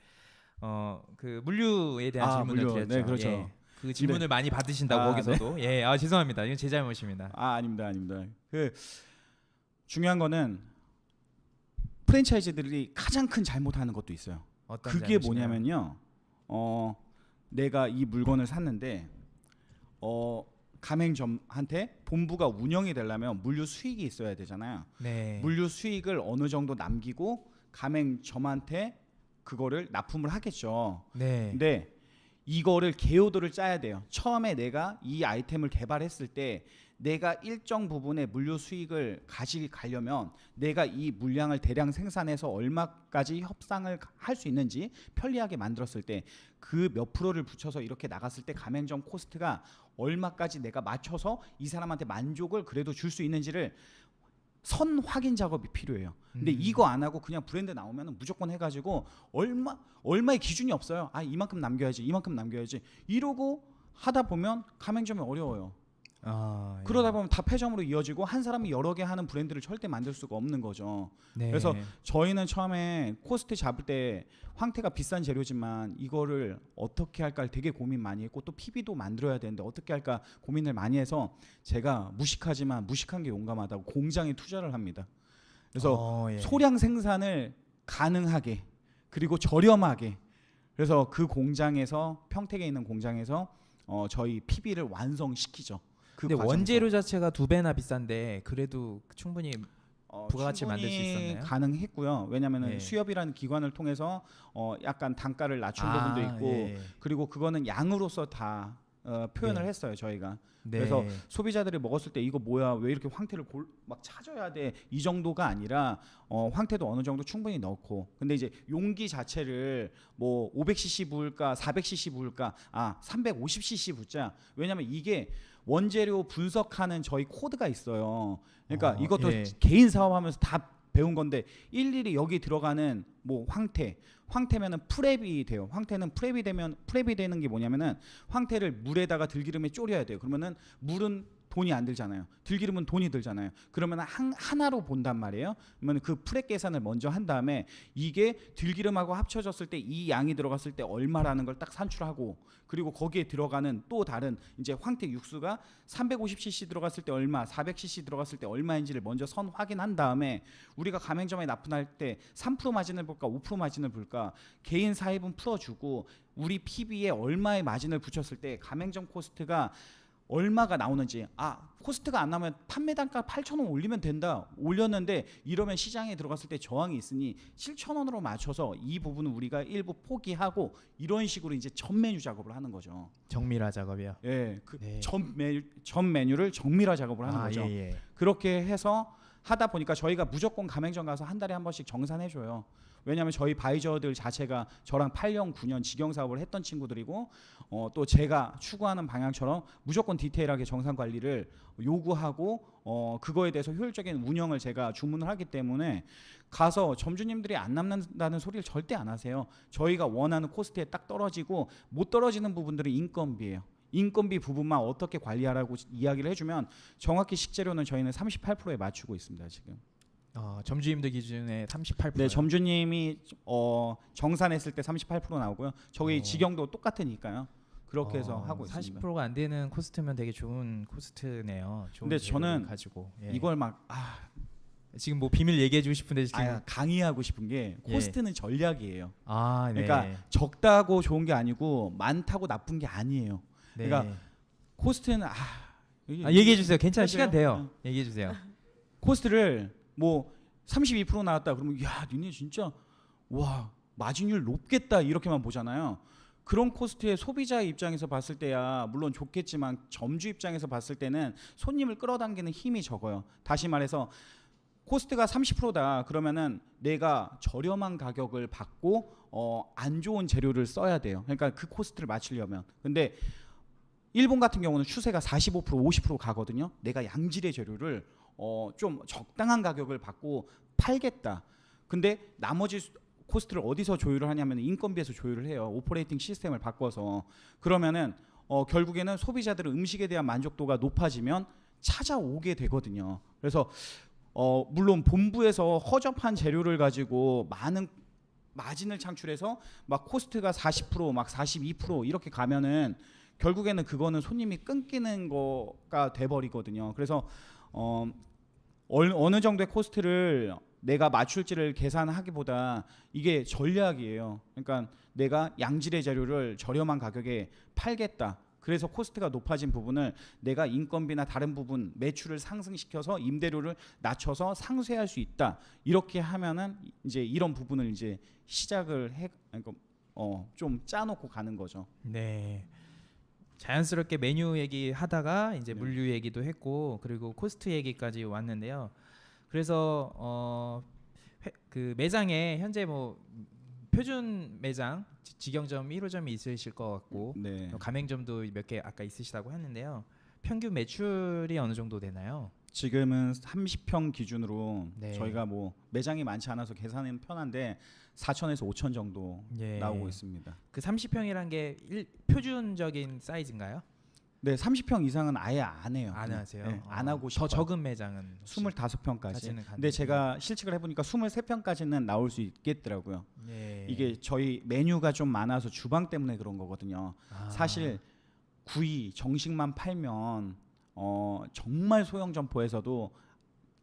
A: 그 물류에 대한 질문을
C: 물류.
A: 드렸죠.
C: 네, 그렇죠.
A: 예. 그 질문을 많이 받으신다고
C: 아,
A: 거기서도. 예, 죄송합니다. 이건 제 잘못입니다.
C: 아닙니다. 그 중요한 거는 프랜차이즈들이 가장 큰 잘못하는 것도 있어요.
A: 어떤
C: 그게
A: 잘못이나요?
C: 뭐냐면요. 내가 이 물건을 샀는데 가맹점한테 본부가 운영이 되려면 물류 수익이 있어야 되잖아요.
A: 네.
C: 물류 수익을 어느 정도 남기고 가맹점한테 그거를 납품을 하겠죠.
A: 네.
C: 근데 이거를 개요도를 짜야 돼요. 처음에 내가 이 아이템을 개발했을 때 내가 일정 부분의 물류 수익을 가져가려면 내가 이 물량을 대량 생산해서 얼마까지 협상을 할 수 있는지 편리하게 만들었을 때 그 몇 프로를 붙여서 이렇게 나갔을 때 가맹점 코스트가 얼마까지 내가 맞춰서 이 사람한테 만족을 그래도 줄 수 있는지를 선 확인 작업이 필요해요. 근데 이거 안 하고 그냥 브랜드 나오면 무조건 해가지고 얼마의 기준이 없어요. 이만큼 남겨야지 이러고 하다 보면 가맹점이 어려워요.
A: 예.
C: 그러다 보면 다 폐점으로 이어지고 한 사람이 여러 개 하는 브랜드를 절대 만들 수가 없는 거죠.
A: 네.
C: 그래서 저희는 처음에 코스트 잡을 때 황태가 비싼 재료지만 이거를 어떻게 할까 되게 고민 많이 했고 또 PB도 만들어야 되는데 어떻게 할까 고민을 많이 해서 제가 무식하지만 무식한 게 용감하다고 공장에 투자를 합니다. 그래서
A: 예.
C: 소량 생산을 가능하게 그리고 저렴하게 그래서 그 공장에서 평택에 있는 공장에서 저희 PB를 완성시키죠. 그
A: 근데
C: 과정에서.
A: 원재료 자체가 2배나 비싼데 그래도 충분히 부가가치 만들 수
C: 충분히
A: 있었나요?
C: 가능했고요. 왜냐하면
A: 예.
C: 수협이라는 기관을 통해서 약간 단가를 낮춘
A: 아,
C: 부분도 있고
A: 예.
C: 그리고 그거는 양으로서 다 표현을
A: 네.
C: 했어요. 저희가.
A: 네.
C: 그래서 소비자들이 먹었을 때 이거 뭐야 왜 이렇게 황태를 막 찾아야 돼 이 정도가 아니라 황태도 어느 정도 충분히 넣고 근데 이제 용기 자체를 뭐 500cc 부을까 400cc 부을까 350cc 붓자 왜냐면 이게 원재료 분석하는 저희 코드가 있어요. 그러니까 이것도
A: 예.
C: 개인 사업하면서 다 배운 건데 일일이 여기 들어가는 뭐 황태면은 프랩이 돼요. 황태는 프랩이 되는 게 뭐냐면은 황태를 물에다가 들기름에 졸여야 돼요. 그러면은 물은 돈이 안 들잖아요. 들기름은 돈이 들잖아요. 그러면 하나로 본단 말이에요. 그러면 그 프랩 계산을 먼저 한 다음에 이게 들기름하고 합쳐졌을 때 이 양이 들어갔을 때 얼마라는 걸 딱 산출하고 그리고 거기에 들어가는 또 다른 이제 황태 육수가 350cc 들어갔을 때 얼마, 400cc 들어갔을 때 얼마인지를 먼저 선 확인한 다음에 우리가 가맹점에 납품할 때 3% 마진을 볼까, 5% 마진을 볼까, 개인 사입은 풀어주고 우리 PB에 얼마의 마진을 붙였을 때 가맹점 코스트가 얼마가 나오는지 코스트가 안 나오면 판매 단가 8,000원 올리면 된다 올렸는데 이러면 시장에 들어갔을 때 저항이 있으니 7,000원으로 맞춰서 이 부분은 우리가 일부 포기하고 이런 식으로 이제 전 메뉴 작업을 하는 거죠.
A: 정밀화 작업이요.
C: 예,
A: 네.
C: 전 메뉴를 정밀화 작업을 하는 거죠.
A: 예.
C: 그렇게 해서 하다 보니까 저희가 무조건 가맹점 가서 한 달에 한 번씩 정산해 줘요. 왜냐하면 저희 바이저들 자체가 저랑 8년 9년 직영 사업을 했던 친구들이고 또 제가 추구하는 방향처럼 무조건 디테일하게 정산 관리를 요구하고 그거에 대해서 효율적인 운영을 제가 주문을 하기 때문에 가서 점주님들이 안 남는다는 소리를 절대 안 하세요. 저희가 원하는 코스트에 딱 떨어지고 못 떨어지는 부분들은 인건비예요. 인건비 부분만 어떻게 관리하라고 이야기를 해주면 정확히 식재료는 저희는 38%에 맞추고 있습니다 지금.
A: 점주님들 기준에 38%.
C: 네, 점주님이 정산했을 때 38% 나오고요. 저희 직영도 똑같으니까요. 그렇게 해서 하고 있습니다.
A: 40%가 안 되는 코스트면 되게 좋은 코스트네요. 좋은
C: 근데
A: 재료를
C: 저는
A: 가지고
C: 이걸 막
A: 지금 뭐 비밀 얘기해주고 싶은데 지금
C: 강의하고 싶은 게 코스트는 전략이에요.
A: 네.
C: 그러니까 적다고 좋은 게 아니고 많다고 나쁜 게 아니에요.
A: 네.
C: 그러니까 코스트는
A: 얘기해 주세요. 괜찮아요. 시간
C: 해줘요?
A: 돼요. 얘기해 주세요.
C: 코스트를 뭐 32% 나왔다 그러면 야 니네 진짜 와 마진율 높겠다 이렇게만 보잖아요. 그런 코스트의 소비자 입장에서 봤을 때야 물론 좋겠지만 점주 입장에서 봤을 때는 손님을 끌어당기는 힘이 적어요. 다시 말해서 코스트가 30%다 그러면은 내가 저렴한 가격을 받고 안 좋은 재료를 써야 돼요. 그러니까 그 코스트를 맞추려면. 근데 일본 같은 경우는 추세가 45% 50% 가거든요. 내가 양질의 재료를 좀 적당한 가격을 받고 팔겠다. 근데 나머지 코스트를 어디서 조율을 하냐면 인건비에서 조율을 해요. 오퍼레이팅 시스템을 바꿔서. 그러면은 결국에는 소비자들의 음식에 대한 만족도가 높아지면 찾아오게 되거든요. 그래서 물론 본부에서 허접한 재료를 가지고 많은 마진을 창출해서 막 코스트가 40% 막 42% 이렇게 가면은 결국에는 그거는 손님이 끊기는 거가 돼버리거든요. 그래서 어느 정도의 코스트를 내가 맞출지를 계산하기보다 이게 전략이에요. 그러니까 내가 양질의 재료를 저렴한 가격에 팔겠다. 그래서 코스트가 높아진 부분을 내가 인건비나 다른 부분 매출을 상승시켜서 임대료를 낮춰서 상쇄할 수 있다. 이렇게 하면은 이제 이런 부분을 이제 시작을 좀 짜놓고 가는 거죠.
A: 네. 자연스럽게 메뉴 얘기하다가 이제
C: 네.
A: 물류 얘기도 했고 그리고 코스트 얘기까지 왔는데요. 그래서 그 매장에 현재 뭐 표준 매장 직영점 1호점이 있으실 것 같고
C: 네.
A: 가맹점도 몇 개 아까 있으시다고 했는데요. 평균 매출이 어느 정도 되나요?
C: 지금은 30평 기준으로
A: 네.
C: 저희가 뭐 매장이 많지 않아서 계산은 편한데 4천에서 5천 정도
A: 예.
C: 나오고 있습니다.
A: 그 30평이란 게 표준적인 사이즈인가요?
C: 네, 30평 이상은 아예 안 해요.
A: 안
C: 그냥.
A: 하세요?
C: 네, 안 하고
A: 더
C: 싶어요.
A: 적은 매장은 혹시
C: 25평까지.
A: 가지는
C: 근데
A: 가능해요?
C: 제가 실측을 해보니까 23평까지는 나올 수 있겠더라고요.
A: 예.
C: 이게 저희 메뉴가 좀 많아서 주방 때문에 그런 거거든요.
A: 아.
C: 사실 구이 정식만 팔면 정말 소형 점포에서도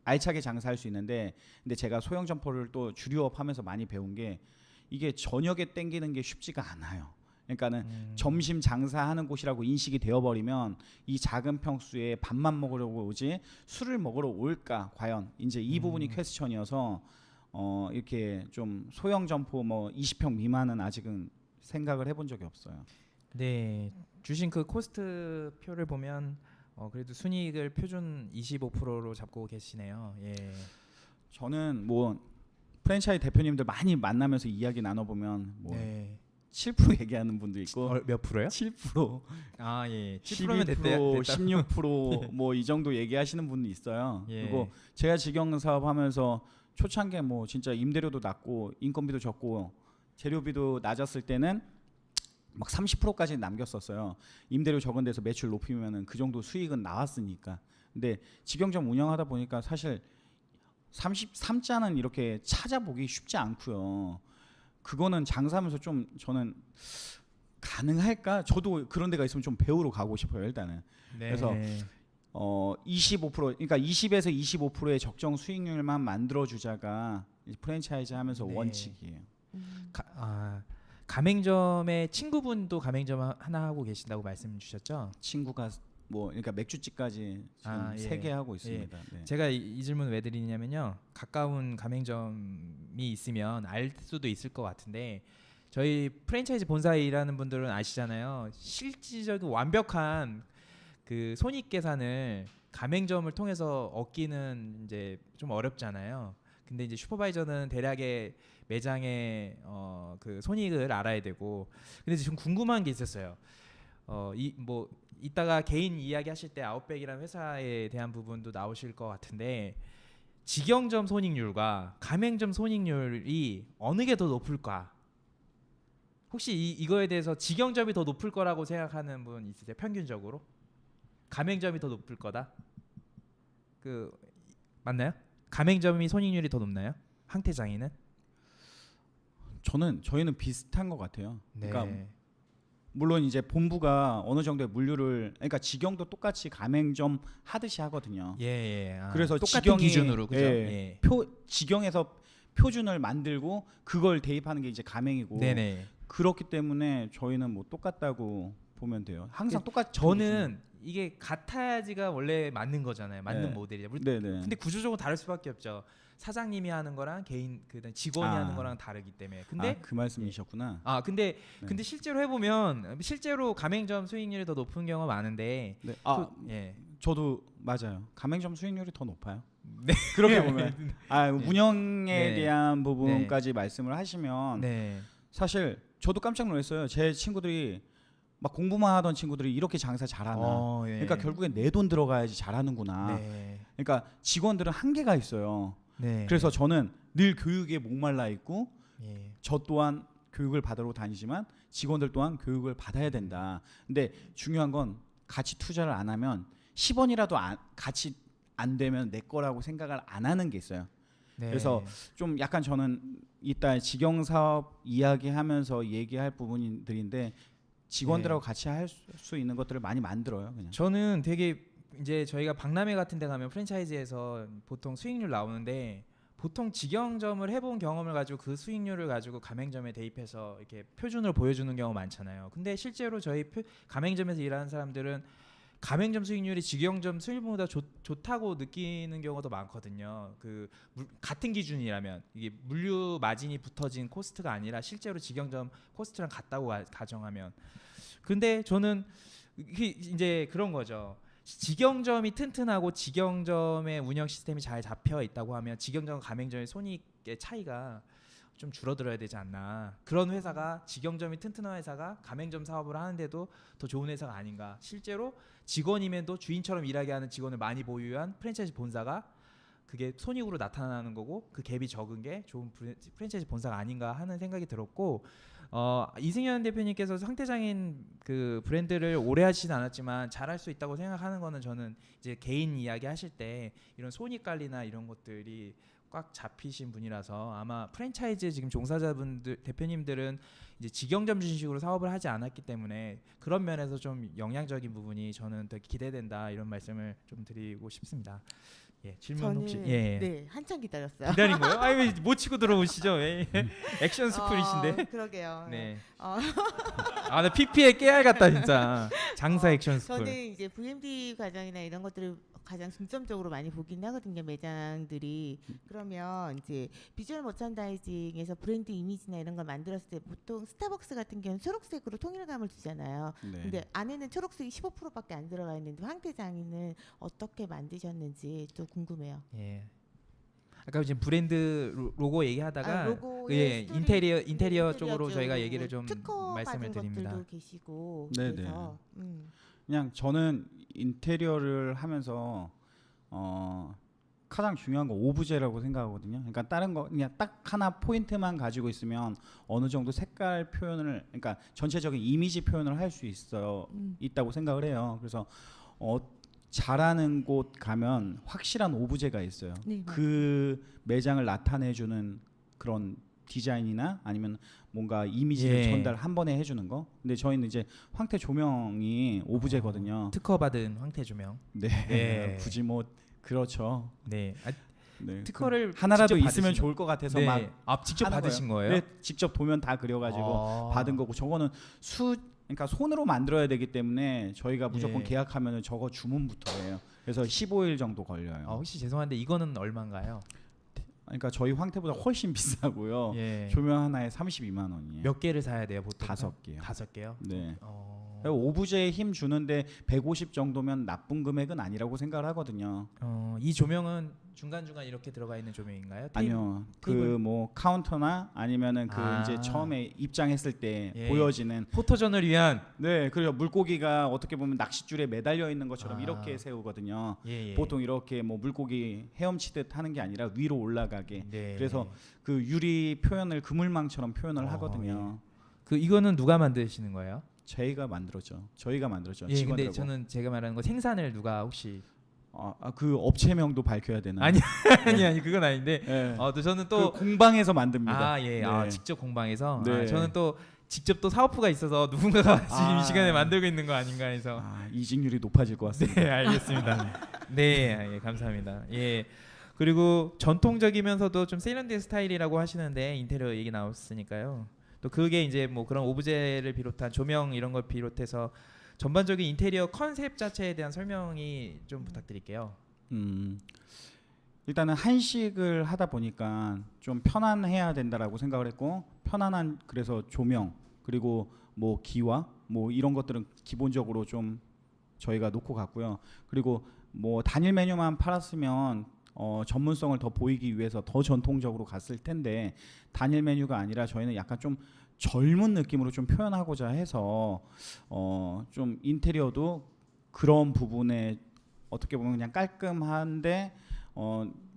C: 알차게 장사할 수 있는데, 근데 제가 소형 점포를 또 주류업 하면서 많이 배운 게 이게 저녁에 땡기는 게 쉽지가 않아요. 그러니까는 점심 장사하는 곳이라고 인식이 되어버리면 이 작은 평수에 밥만 먹으려고 오지 술을 먹으러 올까 과연, 이제 이 부분이 퀘스천이어서 이렇게 좀 소형 점포 뭐 20평 미만은 아직은 생각을 해본 적이 없어요.
A: 네, 주신 그 코스트 표를 보면 그래도 순이익을 표준 25%로 잡고 계시네요. 예.
C: 저는 뭐 프랜차이즈 대표님들 많이 만나면서 이야기 나눠보면 뭐
A: 네.
C: 7% 얘기하는 분도 있고
A: 몇 프로요?
C: 7%,
A: 아 예. 7%면
C: 12%,
A: 됐대요.
C: 16% 뭐 이 정도 얘기하시는 분도 있어요.
A: 예.
C: 그리고 제가 직영 사업하면서 초창기에 뭐 진짜 임대료도 낮고 인건비도 적고 재료비도 낮았을 때는 막 30%까지 남겼었어요. 임대료 적은 데서 매출 높이면은 그 정도 수익은 나왔으니까. 근데 직영점 운영하다 보니까 사실 33자는 이렇게 찾아보기 쉽지 않고요. 그거는 장사하면서 좀 저는 가능할까? 저도 그런 데가 있으면 좀 배우러 가고 싶어요, 일단은.
A: 네.
C: 그래서 25% 그러니까 20에서 25%의 적정 수익률만 만들어 주자가 프랜차이즈 하면서
A: 네.
C: 원칙이에요.
A: 가맹점의 친구분도 가맹점 하나 하고 계신다고 말씀 주셨죠?
C: 친구가 뭐 그러니까 맥주집까지 지금
A: 아, 예.
C: 3개 하고 있습니다. 네.
A: 제가 이 질문 왜 드리냐면요. 가까운 가맹점이 있으면 알 수도 있을 것 같은데 저희 프랜차이즈 본사에 일하는 분들은 아시잖아요. 실질적인 완벽한 그 손익 계산을 가맹점을 통해서 얻기는 이제 좀 어렵잖아요. 근데 이제 슈퍼바이저는 대략의 매장의 그 손익을 알아야 되고, 근데 지금 궁금한 게 있었어요. 이 뭐 이따가 개인 이야기 하실 때 아웃백이라는 회사에 대한 부분도 나오실 것 같은데 직영점 손익률과 가맹점 손익률이 어느 게 더 높을까? 혹시 이거에 대해서 직영점이 더 높을 거라고 생각하는 분 있으세요? 평균적으로 가맹점이 더 높을 거다. 그 맞나요? 가맹점이 손익률이 더 높나요? 황태장이는?
C: 저희는 비슷한 것 같아요.
A: 네.
C: 그러니까 물론 이제 본부가 어느 정도의 물류를, 그러니까 직영도 똑같이 가맹점 하듯이 하거든요.
A: 예.
C: 그래서
A: 똑같은
C: 직영이-
A: 기준으로 그죠?
C: 예. 직영에서 표준을 만들고 그걸 대입하는 게 이제 가맹이고,
A: 네네.
C: 그렇기 때문에 저희는 뭐 똑같다고 보면 돼요. 항상 똑같이.
A: 저는 이게 같아야지가 원래 맞는 거잖아요. 맞는
C: 네.
A: 모델이죠.
C: 네네.
A: 근데 구조적으로 다를 수밖에 없죠. 사장님이 하는 거랑 개인 그다음 직원이
C: 아.
A: 하는 거랑 다르기 때문에. 근데
C: 그 말씀이셨구나.
A: 근데
C: 네.
A: 근데 실제로 해보면 실제로 가맹점 수익률이 더 높은 경우가 많은데.
C: 네.
A: 예.
C: 저도 맞아요. 가맹점 수익률이 더 높아요.
A: 네.
C: 그렇게 보면 운영에
A: 네.
C: 대한 부분까지 말씀을 하시면
A: 네.
C: 사실 저도 깜짝 놀랐어요. 제 친구들이 막 공부만 하던 친구들이 이렇게 장사 잘하나.
A: 예.
C: 그러니까 결국엔 내 돈 들어가야지 잘하는구나.
A: 네.
C: 그러니까 직원들은 한계가 있어요.
A: 네.
C: 그래서 저는 늘 교육에 목말라 있고,
A: 예.
C: 저 또한 교육을 받으러 다니지만 직원들 또한 교육을 받아야 된다. 근데 중요한 건 같이 투자를 안 하면 10원이라도 같이 안 되면 내 거라고 생각을 안 하는 게 있어요.
A: 네.
C: 그래서 좀 약간 저는 이따 직영 사업 이야기하면서 얘기할 부분들인데 직원들하고 같이 할 수 있는 것들을 많이 만들어요, 그냥.
A: 저는 되게 이제 저희가 박람회 같은 데 가면 프랜차이즈에서 보통 수익률 나오는데 보통 직영점을 해본 경험을 가지고 그 수익률을 가지고 가맹점에 대입해서 이렇게 표준을 보여주는 경우가 많잖아요. 근데 실제로 저희 가맹점에서 일하는 사람들은 가맹점 수익률이 직영점 수익률보다 좋다고 느끼는 경우가 더 많거든요. 같은 기준이라면 이게 물류 마진이 붙어진 코스트가 아니라 실제로 직영점 코스트랑 같다고 가정하면. 근데 저는 이제 그런 거죠. 직영점이 튼튼하고 직영점의 운영 시스템이 잘 잡혀 있다고 하면 직영점과 가맹점의 손익의 차이가 좀 줄어들어야 되지 않나. 그런 회사가 직영점이 튼튼한 회사가 가맹점 사업을 하는데도 더 좋은 회사가 아닌가. 실제로 직원임에도 주인처럼 일하게 하는 직원을 많이 보유한 프랜차이즈 본사가 그게 손익으로 나타나는 거고 그 갭이 적은 게 좋은 프랜차이즈 본사가 아닌가 하는 생각이 들었고 이승현 대표님께서 상태장인 그 브랜드를 오래 하시진 않았지만 잘할 수 있다고 생각하는 거는 저는 이제 개인 이야기 하실 때 이런 손익 관리나 이런 것들이 꽉 잡히신 분이라서 아마 프랜차이즈 지금 종사자분들 대표님들은 이제 직영점주식으로 사업을 하지 않았기 때문에 그런 면에서 좀 영향적인 부분이 저는 되게 기대된다 이런 말씀을 좀 드리고 싶습니다. 예, 질문
B: 저는
A: 혹시 예.
B: 네 한참 기다렸어요.
A: 기다린 거예요? 아니 왜못 치고 들어오시죠? 예. 액션 스쿨이신데.
B: 그러게요.
A: 네.
B: 어.
A: 아, 나 PPL 깨알 같다 진짜. 장사 액션 스쿨.
B: 저는 이제 VMD 과정이나 이런 것들을 가장 중점적으로 많이 보긴 하거든요. 매장들이. 그러면 이제 비주얼 머천다이징에서 브랜드 이미지나 이런 걸 만들었을 때 보통 스타벅스 같은 경우는 초록색으로 통일감을 주잖아요.
C: 네.
B: 근데 안에는 초록색이 15%밖에 안 들어가 있는데 황태장이는 어떻게 만드셨는지 또 궁금해요.
A: 예. 아까 지금 브랜드 로고 얘기하다가
B: 로고의
A: 예,
B: 스토리,
A: 인테리어 쪽으로 저희가 얘기를 좀
B: 특허
A: 말씀을
B: 받은
A: 드립니다.
B: 것들도 계시고
C: 네네.
B: 그래서
C: 그냥 저는 인테리어를 하면서 가장 중요한 건 오브제라고 생각하거든요. 그러니까 다른 거 그냥 딱 하나 포인트만 가지고 있으면 어느 정도 색깔 표현을 그러니까 전체적인 이미지 표현을 할 수 있다고 생각을 해요. 그래서 잘하는 곳 가면 확실한 오브제가 있어요.
B: 네,
C: 그 매장을 나타내주는 그런 디자인이나 아니면 뭔가 이미지를
A: 예.
C: 전달 한 번에 해주는 거. 근데 저희는 이제 황태 조명이 오브제거든요.
A: 특허 받은 황태 조명.
C: 네.
A: 예.
C: 굳이 뭐 그렇죠.
A: 네.
C: 네.
A: 특허를
C: 하나라도
A: 직접
C: 있으면
A: 받으신
C: 좋을 것 같아서
A: 네.
C: 막
A: 직접
C: 하는
A: 받으신 거예요?
C: 네, 직접 도면 다 그려가지고 받은 거고 저거는 그러니까 손으로 만들어야 되기 때문에 저희가 무조건
A: 예.
C: 계약하면은 저거 주문부터 해요. 그래서 15일 정도 걸려요.
A: 혹시 죄송한데 이거는 얼마인가요?
C: 그러니까 저희 황태보다 훨씬 비싸고요.
A: 예.
C: 조명 하나에 32만 원이에요.
A: 몇 개를 사야 돼요, 보통?
C: 5개요.
A: 5개요?
C: 네.
A: 어,
C: 오브제에 힘 주는데 150 정도면 나쁜 금액은 아니라고 생각을 하거든요.
A: 이 조명은 중간중간 이렇게 들어가 있는 조명인가요?
C: 아니요.
A: 테이블?
C: 그 뭐 카운터나 아니면은 그
A: 아.
C: 이제 처음에 입장했을 때
A: 예.
C: 보여지는
A: 포토전을 위한
C: 네, 그리고 물고기가 어떻게 보면 낚싯줄에 매달려 있는 것처럼
A: 아.
C: 이렇게 세우거든요.
A: 예.
C: 보통 이렇게 뭐 물고기 헤엄치듯 하는 게 아니라 위로 올라가게.
A: 네.
C: 그래서 그 유리 표현을 그물망처럼 표현을
A: 어,
C: 하거든요.
A: 그 이거는 누가 만드시는 거예요?
C: 저희가 만들었죠.
A: 예, 근데
C: 직원들하고.
A: 저는 제가 말하는 거 생산을 누가 혹시
C: 그 업체명도 밝혀야 되나요?
A: 아니 아니 그건 아닌데
C: 예.
A: 또 저는
C: 그
A: 또
C: 공방에서 만듭니다.
A: 예.
C: 네.
A: 직접 공방에서
C: 네.
A: 저는 또 직접 또 사업부가 있어서 누군가가 지금 이 시간에 만들고 있는 거 아닌가 해서
C: 이직률이 높아질 것 같습니다.
A: 네 알겠습니다. 네 예, 감사합니다. 예 그리고 전통적이면서도 좀 세련된 스타일이라고 하시는데 인테리어 얘기 나왔으니까요. 또 그게 이제 뭐 그런 오브제를 비롯한 조명 이런 걸 비롯해서 전반적인 인테리어 컨셉 자체에 대한 설명이 좀 부탁드릴게요.
C: 일단은 한식을 하다 보니까 좀 편안해야 된다라고 생각을 했고 편안한 그래서 조명 그리고 뭐 기와 뭐 이런 것들은 기본적으로 좀 저희가 놓고 갔고요. 그리고 뭐 단일 메뉴만 팔았으면 전문성을 더 보이기 위해서 더 전통적으로 갔을 텐데 단일 메뉴가 아니라 저희는 약간 좀 젊은 느낌으로 좀 표현하고자 해서 좀 인테리어도 그런 부분에 어떻게 보면 그냥 깔끔한데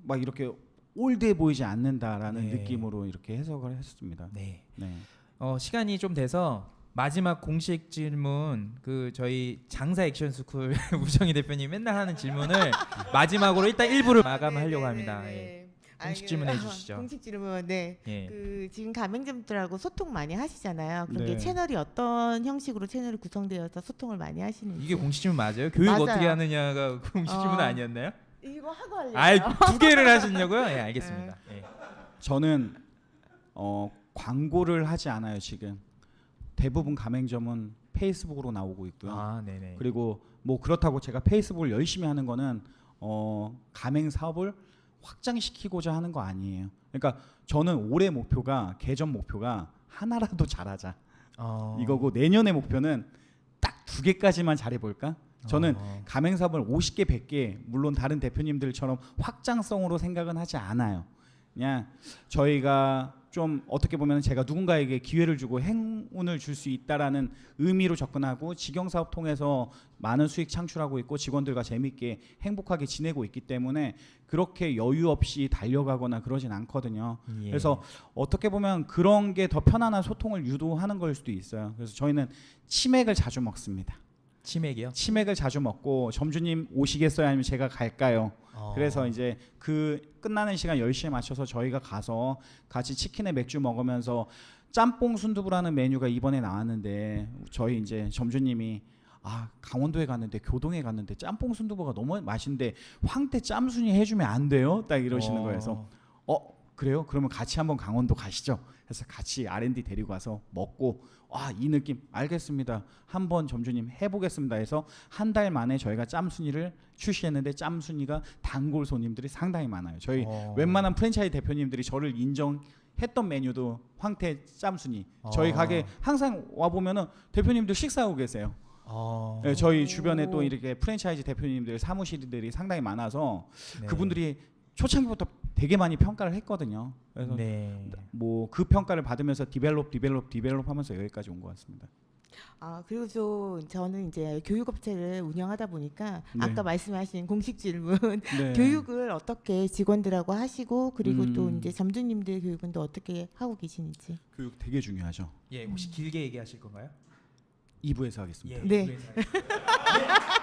C: 막 이렇게 올드해 보이지 않는다라는
A: 네.
C: 느낌으로 이렇게 해석을 했습니다.
A: 네.
C: 네.
A: 시간이 좀 돼서 마지막 공식 질문 그 저희 장사 액션 스쿨 우정희 대표님 맨날 하는 질문을 마지막으로 일단 1부를 마감하려고 합니다. 예. 공식 질문 해주시죠.
B: 공식 질문. 네.
A: 예.
B: 그 지금 가맹점들하고 소통 많이 하시잖아요. 그런 게
C: 네.
B: 채널이 어떤 형식으로 채널이 구성되어서 소통을 많이 하시는지.
A: 이게 공식 질문 맞아요? 교육
B: 맞아요.
A: 어떻게 하느냐가 공식 질문 아니었나요?
B: 이거 하고 하려고.
A: 아이 2개를 하시냐고요? 예, 알겠습니다. 예.
C: 저는 광고를 하지 않아요 지금. 대부분 가맹점은 페이스북으로 나오고 있고요.
A: 네네.
C: 그리고 뭐 그렇다고 제가 페이스북을 열심히 하는 거는 가맹 사업을 확장시키고자 하는 거 아니에요. 그러니까 저는 올해 목표가 개점 목표가 하나라도 잘하자 이거고 내년의 목표는 딱 2개까지만 잘해볼까? 저는 가맹 사업을 50개, 100개 물론 다른 대표님들처럼 확장성으로 생각은 하지 않아요. 그냥 저희가 좀 어떻게 보면 제가 누군가에게 기회를 주고 행운을 줄 수 있다라는 의미로 접근하고 직영 사업 통해서 많은 수익 창출하고 있고 직원들과 재밌게 행복하게 지내고 있기 때문에 그렇게 여유 없이 달려가거나 그러진 않거든요.
A: 예.
C: 그래서 어떻게 보면 그런 게 더 편안한 소통을 유도하는 걸 수도 있어요. 그래서 저희는 치맥을 자주 먹습니다.
A: 치맥이요?
C: 치맥을 자주 먹고 점주님 오시겠어요? 아니면 제가 갈까요? 그래서 이제 그 끝나는 시간 10시에 맞춰서 저희가 가서 같이 치킨에 맥주 먹으면서 짬뽕 순두부라는 메뉴가 이번에 나왔는데 저희 이제 점주님이 강원도에 갔는데 교동에 갔는데 짬뽕 순두부가 너무 맛있는데 황태 짬순이 해주면 안 돼요? 딱 이러시는 거예요. 그래서 그래요? 그러면 같이 한번 강원도 가시죠. 그래서 같이 R&D 데리고 가서 먹고 이 느낌 알겠습니다. 한번 점주님 해보겠습니다 해서 한 달 만에 저희가 짬순이를 출시했는데 짬순이가 단골 손님들이 상당히 많아요. 저희 웬만한 프랜차이즈 대표님들이 저를 인정했던 메뉴도 황태 짬순이. 저희 가게 항상 와 보면은 대표님들 식사하고 계세요. 네, 저희 주변에 또 이렇게 프랜차이즈 대표님들 사무실들이 상당히 많아서
A: 네.
C: 그분들이 초창기부터 되게 많이 평가를 했거든요. 그래서
A: 네.
C: 뭐 그 평가를 받으면서 디벨롭 하면서 여기까지 온 것 같습니다.
B: 그리고 저는 이제 교육업체를 운영하다 보니까
C: 네.
B: 아까 말씀하신 공식 질문
C: 네.
B: 교육을 어떻게 직원들하고 하시고 그리고 또
C: 음.
B: 이제 점주님들 교육은 또 어떻게 하고 계시는지.
C: 교육 되게 중요하죠.
A: 예, 혹시 길게 얘기하실 건가요?
C: 2부에서 하겠습니다.
A: 예,
B: 네.
A: 이부에서 하겠습니다.